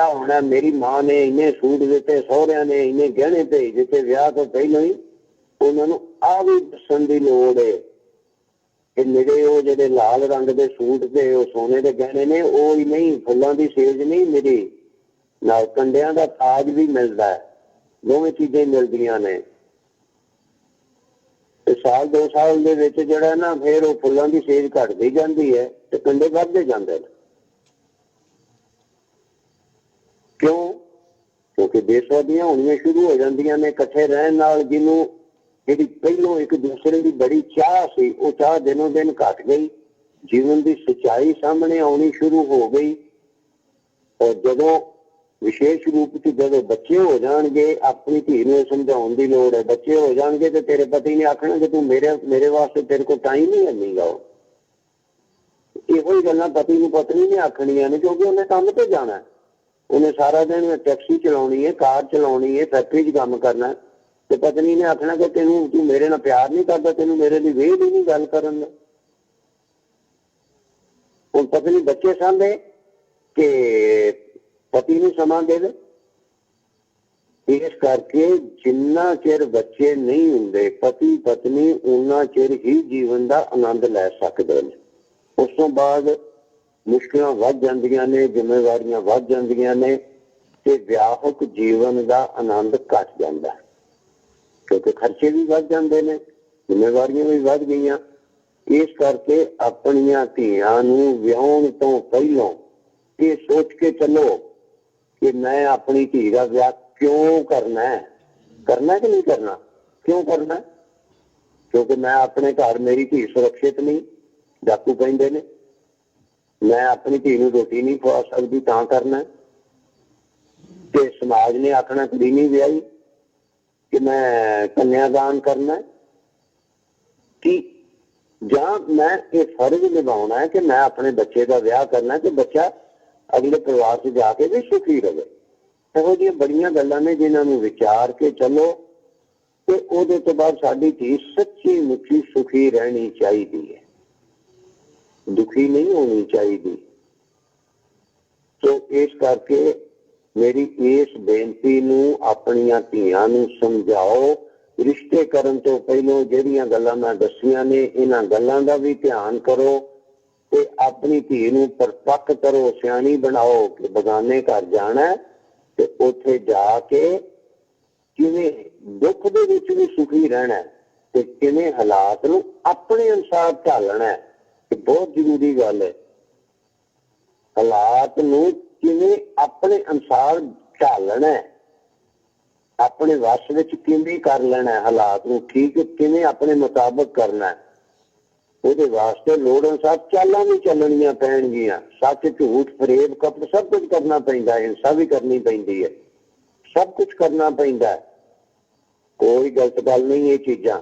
ਹੋਣਾ, ਮੇਰੀ ਮਾਂ ਨੇ ਇੰਨੇ ਸੂਟ ਦਿੱਤੇ, ਸਹੁਰਿਆਂ ਨੇ ਇੰਨੇ ਗਹਿਣੇ ਭੇਜ ਦਿੱਤੇ, ਵਿਆਹ ਤੋਂ ਪਹਿਲਾਂ ਹੀ ਉਹਨਾਂ ਨੂੰ ਆਹ ਵੀ ਦੱਸਣ ਦੀ ਲੋੜ ਏ ਕਿ ਮੇਰੇ ਉਹ ਜਿਹੜੇ ਲਾਲ ਰੰਗ ਦੇ ਸੂਟ ਤੇ ਉਹ ਸੋਨੇ ਦੇ ਗਹਿਣੇ ਨੇ ਉਹ ਹੀ ਨਹੀਂ, ਫੁੱਲਾਂ ਦੀ ਸੇਜ ਨਹੀਂ, ਮੇਰੀ ਨਾਲ ਕੰਡਿਆਂ ਦਾ ਤਾਜ ਵੀ ਮਿਲਦਾ ਹੈ। ਦੋਵੇਂ ਚੀਜ਼ਾਂ ਹੀ ਮਿਲਦੀਆਂ ਨੇ। ਤੇ ਸਾਲ 2 ਸਾਲ ਦੇ ਵਿੱਚ ਜਿਹੜਾ ਨਾ ਫਿਰ ਉਹ ਫੁੱਲਾਂ ਦੀ ਸੇਜ ਘਟਦੀ ਜਾਂਦੀ ਹੈ ਤੇ ਕੰਡੇ ਵੱਧਦੇ ਜਾਂਦੇ ਨੇ। ਕਿਉਂ? ਕਿਉਂਕਿ ਬੇਸਵਾਦੀਆਂ ਹੋਣੀਆਂ ਸ਼ੁਰੂ ਹੋ ਜਾਂਦੀਆਂ ਨੇ ਇਕੱਠੇ ਰਹਿਣ ਨਾਲ। ਜਿਹਨੂੰ ਜਿਹੜੀ ਪਹਿਲੋਂ ਇੱਕ ਦੂਸਰੇ ਦੀ ਬੜੀ ਚਾਹ ਸੀ ਉਹ ਚਾਹ ਦਿਨੋਂ ਦਿਨ ਘਟ ਗਈ। ਜੀਵਨ ਦੀ ਸੱਚਾਈ ਸਾਹਮਣੇ ਆਉਣੀ ਸ਼ੁਰੂ ਹੋ ਗਈ। ਔਰ ਜਦੋਂ ਵਿਸ਼ੇਸ਼ ਰੂਪ ਚ ਜਦੋਂ ਬੱਚੇ ਹੋ ਜਾਣਗੇ, ਆਪਣੀ ਧੀ ਨੂੰ ਸਮਝਾਉਣ ਦੀ ਲੋੜ ਹੈ। ਬੱਚੇ ਹੋ ਜਾਣਗੇ ਤੇ ਤੇਰੇ ਪਤੀ ਨੇ ਆਖਣਾ ਕਿ ਤੂੰ ਮੇਰੇ ਵਾਸਤੇ ਤੇਰੇ ਕੋਲ ਟਾਈਮ ਹੀ ਨਹੀਂਗਾ। ਇਹੋ ਹੀ ਗੱਲਾਂ ਪਤੀ ਨੂੰ ਪਤਨੀ ਨੇ ਆਖਣੀਆਂ ਨੇ, ਕਿਉਂਕਿ ਉਹਨੇ ਕੰਮ ਤੇ ਜਾਣਾ। ਉਹਨੇ ਸਾਰਾ ਦਿਨ ਟੈਕਸੀ ਚਲਾਉਣੀ ਹੈ, ਕਾਰ ਚਲਾਉਣੀ ਹੈ, ਫੈਕਟਰੀ 'ਚ ਕੰਮ ਕਰਨਾ, ਤੇ ਪਤਨੀ ਨੇ ਆਖਣਾ ਕਿ ਤੂੰ ਮੇਰੇ ਨਾਲ ਪਿਆਰ ਨਹੀਂ ਕਰਦਾ, ਤੈਨੂੰ ਮੇਰੇ ਲਈ ਵੇਹ ਹੀ ਨਹੀਂ ਗੱਲ ਕਰਨ ਦਾ। ਹੁਣ ਪਤਨੀ ਬੱਚੇ ਸਾਂਭੇ ਕਿ ਪਤੀ ਨੂੰ ਸਮਾਂ ਦੇਵੇ। ਇਸ ਕਰਕੇ ਜਿੰਨਾ ਚਿਰ ਬੱਚੇ ਨਹੀਂ ਹੁੰਦੇ ਪਤੀ ਪਤਨੀ, ਉਨਾ ਚਿਰ ਹੀ ਜੀਵਨ ਦਾ ਆਨੰਦ ਲੈ ਸਕਦੇ ਨੇ। ਉਸ ਤੋਂ ਬਾਅਦ ਮੁਸ਼ਕਿਲਾਂ ਵੱਧ ਜਾਂਦੀਆਂ ਨੇ, ਜ਼ਿੰਮੇਵਾਰੀਆਂ ਵੱਧ ਜਾਂਦੀਆਂ ਨੇ, ਤੇ ਵਿਆਹਕ ਜੀਵਨ ਦਾ ਆਨੰਦ ਘੱਟ ਜਾਂਦਾ, ਕਿਉਂਕਿ ਖਰਚੇ ਵੀ ਵੱਧ ਜਾਂਦੇ ਨੇ, ਜ਼ਿੰਮੇਵਾਰੀਆਂ ਵੀ ਵੱਧ ਗਈਆਂ। ਇਸ ਕਰਕੇ ਆਪਣੀਆਂ ਧੀਆਂ ਨੂੰ ਵਿਆਹੁਣ ਤੋਂ ਪਹਿਲਾਂ ਇਹ ਸੋਚ ਕੇ ਚੱਲੋ ਕਿ ਮੈਂ ਆਪਣੀ ਧੀ ਦਾ ਵਿਆਹ ਕਿਉਂ ਕਰਨਾ ਹੈ ਕਿ ਨਹੀਂ ਕਰਨਾ। ਕਿਉਂ ਕਰਨਾ? ਕਿਉਂਕਿ ਮੈਂ ਆਪਣੇ ਘਰ ਮੇਰੀ ਧੀ ਸੁਰੱਖਿਅਤ ਨਹੀਂ, ਡਾਕੂ ਕਹਿੰਦੇ ਨੇ। ਮੈਂ ਆਪਣੀ ਧੀ ਨੂੰ ਰੋਟੀ ਨਹੀਂ ਖਵਾ ਸਕਦੀ, ਤਾਂ ਕਰਨਾ। ਤੇ ਸਮਾਜ ਨੇ ਆਖਣਾ ਕੁੜੀ ਨਹੀਂ ਵਿਆਹੀ, ਕਿ ਮੈਂ ਕੰਨਿਆਦਾਨ ਕਰਨਾ। ਕਿ ਜਾਂ ਮੈਂ ਇਹ ਫਰਜ਼ ਨਿਭਾਉਣਾ ਹੈ ਕਿ ਮੈਂ ਆਪਣੇ ਬੱਚੇ ਦਾ ਵਿਆਹ ਕਰਨਾ ਤੇ ਬੱਚਾ ਅਗਲੇ ਪਰਿਵਾਰ 'ਚ ਜਾ ਕੇ ਵੀ ਸੁਖੀ ਰਹੇ। ਇਹੋ ਜਿਹੀਆਂ ਬੜੀਆਂ ਗੱਲਾਂ ਨੇ ਜਿਨ੍ਹਾਂ ਨੂੰ ਵਿਚਾਰ ਕੇ ਚੱਲੋ, ਤੇ ਉਹਦੇ ਤੋਂ ਬਾਅਦ ਸਾਡੀ ਧੀ ਸੱਚੀ ਮੁੱਚੀ ਸੁਖੀ ਰਹਿਣੀ ਚਾਹੀਦੀ ਹੈ, ਦੁਖੀ ਨਹੀਂ ਹੋਣੀ ਚਾਹੀਦੀ। ਸੋ ਇਸ ਕਰਕੇ ਮੇਰੀ ਇਸ ਬੇਨਤੀ ਨੂੰ ਆਪਣੀਆਂ ਧੀਆਂ ਨੂੰ ਸਮਝਾਓ। ਰਿਸ਼ਤੇ ਕਰਨ ਤੋਂ ਪਹਿਲਾਂ ਜਿਹੜੀਆਂ ਗੱਲਾਂ ਮੈਂ ਦੱਸੀਆਂ ਨੇ, ਇਹਨਾਂ ਗੱਲਾਂ ਦਾ ਵੀ ਧਿਆਨ ਕਰੋ ਤੇ ਆਪਣੀ ਧੀ ਨੂੰ ਪਰਪੱਕ ਕਰੋ, ਸਿਆਣੀ ਬਣਾਓ ਕਿ ਬਗਾਨੇ ਘਰ ਜਾਣਾ ਤੇ ਉੱਥੇ ਜਾ ਕੇ ਕਿਵੇਂ ਦੁੱਖ ਦੇ ਵਿੱਚ ਵੀ ਸੁਖੀ ਰਹਿਣਾ ਤੇ ਕਿਵੇਂ ਹਾਲਾਤ ਨੂੰ ਆਪਣੇ ਅਨੁਸਾਰ ਢਾਲਣਾ। ਇਹ ਬਹੁਤ ਜ਼ਰੂਰੀ ਗੱਲ ਹੈ। ਹਾਲਾਤ ਨੂੰ ਕਿਵੇਂ ਆਪਣੇ ਅਨੁਸਾਰ ਢਾਲਣਾ, ਆਪਣੇ ਵਸ ਵਿੱਚ ਕਿਵੇਂ ਕਰ ਲੈਣਾ, ਹਾਲਾਤ ਨੂੰ ਠੀਕ ਕਿਵੇਂ ਆਪਣੇ ਮੁਤਾਬਕ ਕਰਨਾ। ਉਹਦੇ ਵਾਸਤੇ ਲੋੜ ਅਨੁਸਾਰ ਚਾਲਾਂ ਵੀ ਚੱਲਣੀਆਂ ਪੈਣਗੀਆਂ। ਸੱਚ ਝੂਠ ਫਰੇਬ ਕਪਟ ਸਭ ਕੁਝ ਕਰਨਾ ਪੈਂਦਾ, ਹਿੰਸਾ ਵੀ ਕਰਨੀ ਪੈਂਦੀ ਹੈ, ਸਭ ਕੁਝ ਕਰਨਾ ਪੈਂਦਾ। ਕੋਈ ਗਲਤ ਗੱਲ ਨਹੀਂ ਇਹ ਚੀਜ਼ਾਂ,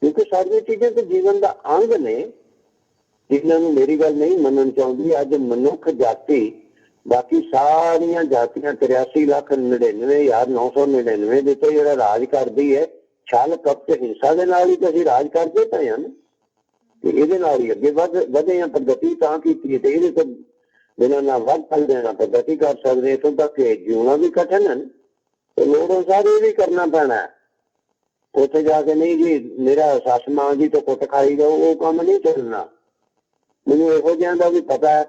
ਕਿਉਂਕਿ ਸਾਰੀਆਂ ਚੀਜ਼ਾਂ ਤੇ ਜੀਵਨ ਦਾ ਅੰਗ ਨੇ। ਜਿਨ੍ਹਾਂ ਨੂੰ ਮੇਰੀ ਗੱਲ ਨਹੀਂ ਮੰਨਣ ਚਾਹੁੰਦੀ, ਅੱਜ ਮਨੁੱਖ ਜਾਤੀ ਬਾਕੀ ਸਾਰੀਆਂ ਜਾਤੀਆਂ 83,99,999 ਦੇ ਉੱਤੇ ਜਿਹੜਾ ਰਾਜ ਕਰਦੀ ਹੈ, ਛਲ ਕਪਟ ਹਿੰਸਾ ਦੇ ਨਾਲ ਹੀ ਤਾਂ ਅਸੀਂ ਰਾਜ ਕਰਦੇ ਪਏ ਹਾਂ। ਤੇ ਇਹਦੇ ਨਾਲ ਹੀ ਅੱਗੇ ਵਧੇ ਆ, ਪ੍ਰਗਤੀ ਤਾਂ ਕੀਤੀ ਹੈ। ਤੇ ਇਹਦੇ ਤੋਂ ਬਿਨਾਂ ਨਾ ਵੱਧ ਸਕਦੇ ਨਾ ਪ੍ਰਗਤੀ ਕਰ ਸਕਦੇ। ਇੱਥੋਂ ਤੱਕ ਜਿਉਣਾ ਵੀ ਕਠਿਨ ਹੈ ਤੇ ਲੋੜ ਅਨੁਸਾਰ ਇਹ ਵੀ ਕਰਨਾ ਪੈਣਾ। ਉੱਥੇ ਜਾ ਕੇ ਨਹੀਂ ਜੀ ਮੇਰਾ ਸੱਸ ਮਾਂ ਜੀ ਤੋਂ ਕੁੱਟ ਖਾਈ ਜਾਓ, ਉਹ ਕੰਮ ਨਹੀਂ ਚੱਲਣਾ। ਮੈਨੂੰ ਇਹੋ ਜਿਹਾ ਦਾ ਵੀ ਪਤਾ ਹੈ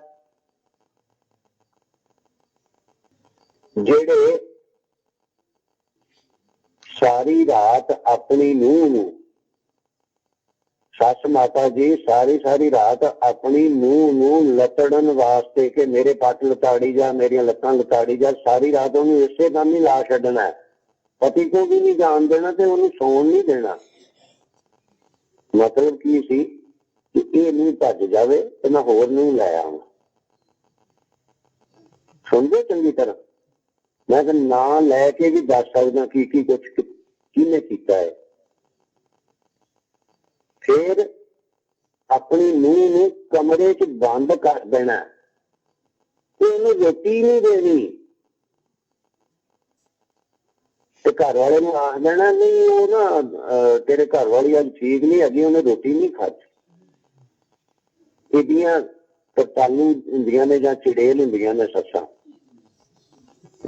ਜਿਹੜੇ ਸਾਰੀ ਰਾਤ ਆਪਣੀ ਨੂੰਹ ਨੂੰ, ਸੱਸ ਮਾਤਾ ਜੀ ਸਾਰੀ ਰਾਤ ਆਪਣੀ ਨੂੰਹ ਨੂੰ ਲਤੜਨ ਵਾਸਤੇ ਕਿ ਮੇਰੇ ਪੱਟ ਲਤਾੜੀ ਜਾ, ਮੇਰੀਆਂ ਲੱਤਾਂ ਲਤਾੜੀ ਜਾ, ਸਾਰੀ ਰਾਤ ਉਹਨੂੰ ਇਸੇ ਕੰਮ ਹੀ ਲਾ ਛੱਡਣਾ। ਪਤੀ ਕੋ ਵੀ ਨਹੀਂ ਜਾਣ ਦੇਣਾ ਤੇ ਉਹਨੂੰ ਸੌਣ ਨਹੀਂ ਦੇਣਾ। ਮਤਲਬ ਕੀ ਸੀ ਕਿ ਇਹ ਨਹੀਂ ਭੱਜ ਜਾਵੇ ਤੇ ਮੈਂ ਹੋਰ ਨੂੰ ਲੈ ਆਵਾਂ। ਸੁਣਦੇ ਚੰਗੀ ਤਰ੍ਹਾਂ, ਮੈਂ ਤਾਂ ਨਾਂ ਲੈ ਕੇ ਵੀ ਦੱਸ ਸਕਦਾ ਕੀ ਕੀ ਕੁਛ ਕਿਹਨੇ ਕੀਤਾ ਹੈ। ਫਿਰ ਆਪਣੀ ਨੂੰਹ ਨੂੰ ਕਮਰੇ 'ਚ ਬੰਦ ਕਰ ਦੇਣਾ ਤੇ ਉਹਨੂੰ ਰੋਟੀ ਨਹੀਂ ਦੇਣੀ। ਤੇ ਘਰ ਵਾਲੇ ਨੂੰ ਆਖ ਦੇਣਾ ਨਹੀਂ ਉਹ ਨਾ ਤੇਰੇ ਘਰ ਵਾਲੀ ਅੱਜ ਠੀਕ ਨਹੀਂ ਹੈਗੀ, ਉਹਨੇ ਰੋਟੀ ਨਹੀਂ ਖਾਧੀ। ਇਹਦੀਆਂ ਕਰਤਾਲੂ ਹੁੰਦੀਆਂ ਨੇ ਜਾਂ ਚਿੜੇਲ ਹੁੰਦੀਆਂ ਨੇ ਸੱਸਾਂ।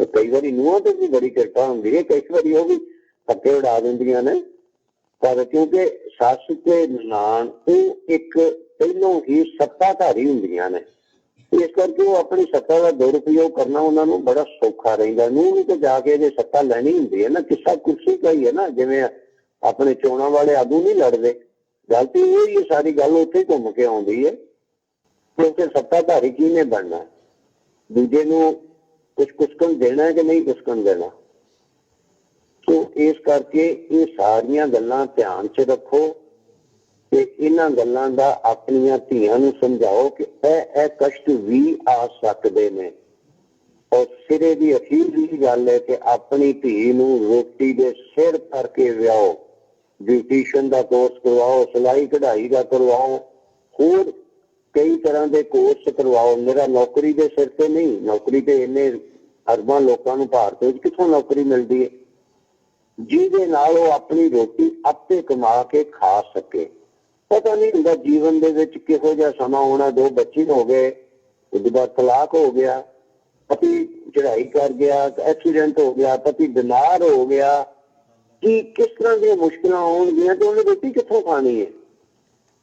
ਕਈ ਵਾਰੀ ਨੂੰਹਾਂ ਤੇ ਵੀ ਬੜੀ ਕਿਰਪਾ ਹੁੰਦੀ ਹੈ, ਕਈ ਵਾਰੀ ਉਹ ਵੀ ਪੱਕੇ ਉਡਾ ਦਿੰਦੀਆਂ ਨੇ। ਪਰ ਕਿਉਂਕਿ ਸੱਸ ਤੇ ਨਨਾਣ ਉਹ ਇੱਕ ਪਹਿਲੋਂ ਹੀ ਸੱਤਾਧਾਰੀ ਹੁੰਦੀਆਂ ਨੇ, ਇਸ ਕਰਕੇ ਉਹ ਆਪਣੀ ਸੱਤਾ ਦਾ ਦੁਰਉਪਯੋਗ ਕਰਨਾ ਉਹਨਾਂ ਨੂੰ ਬੜਾ ਸੌਖਾ ਰਹਿੰਦਾ। ਨੂੰਹ ਵੀ ਤਾਂ ਜਾ ਕੇ ਜੇ ਸੱਤਾ ਲੈਣੀ ਹੁੰਦੀ ਹੈ ਨਾ, ਕਿੱਸਾ ਕੁਰਸੀ ਦਾ ਹੀ ਹੈ ਨਾ, ਜਿਵੇਂ ਆਪਣੇ ਚੋਣਾਂ ਵਾਲੇ ਆਗੂ ਨਹੀਂ ਲੜਦੇ। ਗਲਤੀ ਇਹ ਹੀ ਸਾਰੀ ਗੱਲ ਉੱਥੇ ਘੁੰਮ ਕੇ ਆਉਂਦੀ ਹੈ, ਕਿਉਂਕਿ ਸੱਤਾਧਾਰੀ ਕਿਹਨੇ ਬਣਨਾ, ਦੂਜੇ ਨੂੰ ਕੁਛ ਕੁਸਕਣ ਦੇਣਾ ਕਿ ਨਹੀਂ ਕੁਸਕਣ ਦੇਣਾ। ਸੋ ਇਸ ਕਰਕੇ ਇਹ ਸਾਰੀਆਂ ਗੱਲਾਂ ਧਿਆਨ 'ਚ ਰੱਖੋ ਤੇ ਇਹਨਾਂ ਗੱਲਾਂ ਦਾ ਆਪਣੀਆਂ ਧੀਆਂ ਨੂੰ ਸਮਝਾਓ ਕਿ ਇਹ ਕਸ਼ਟ ਵੀ ਆ ਸਕਦੇ ਨੇ और सिरे की अखीरली गल है कि अपनी धी नूं रोटी दे सिर करके विआओ, ब्यूटीशियन का कोर्स करवाओ, सिलाई कढ़ाई का करवाओ, होर कई तरह के कोर्स करवाओ। मेरा नौकरी के सिर से नहीं, नौकरी तो इन्ने अरबां लोगों को भारत में कितों नौकरी मिलती है, जिहदे नाल वो अपनी रोटी आपे कमा के खा सके। पता नहीं हुंदा जीवन दे विच किहो जिहा समा होना, दो बच्चे हो गए, उसके बाद तलाक हो गया, पति चढ़ाई कर गया, एक्सीडेंट हो गया, पति बीमार हो गया, कि किस तरह की मुश्किल आउणगियां तो उन्हें रोटी कित्थों खानी है।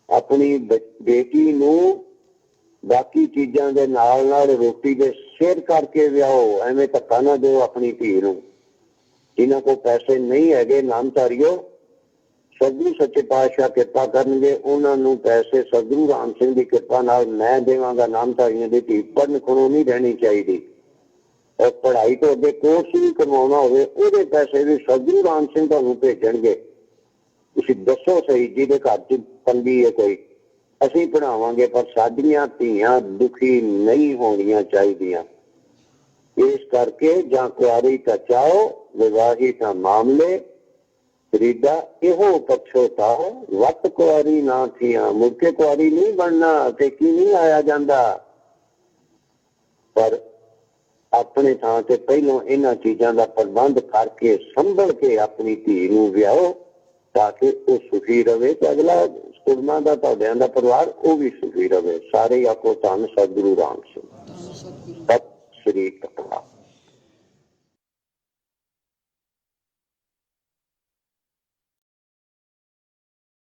अपनी बेटी नूं बाकी चीजां दे नाल नाल रोटी दे सिर करके विआओ, एवें धक्का ना दो अपनी धी नूं। जिन्हां को पैसे नहीं है नामधारियों, सतगुरु सच्चे पातशाह किरपा करनगे, उन्हां नूं पैसे सतगुरु राम सिंह की किरपा नाल मैं देवांगा। नामधारियों की धी पढ़न खड़ों नहीं रहनी चाहिए, और पढ़ाई तो अगे कोर्स भी करवाना होवे उहदे पैसे भी सतगुरु राम सिंह तुहानूं भेजणगे। तुसीं दसो सही जिहदे घर च तंगी है कोई, असीं पढ़ावांगे, पर साडीआं धीआं दुखी नहीं होणीआं चाहीदियां। इस करके जां कुआरी बचाओ, विवाहित मामले रीदा इहो पछोताओ, वत कुआरी ना थिया, मुड़के कुआरी नहीं बनना, टेकी नहीं आया जांदा। पर अपने थां ते पहलों इन्हां चीजां दा प्रबंध करके संभल के अपनी धी नूं विआओ, ताकि वो सुखी रहे, तो अगला कुड़मा दा तुहाडिआं दा परिवार वो भी सुखी रहे। सारे आखो धन सतगुरु राम सिंह। सत श्री अकाल।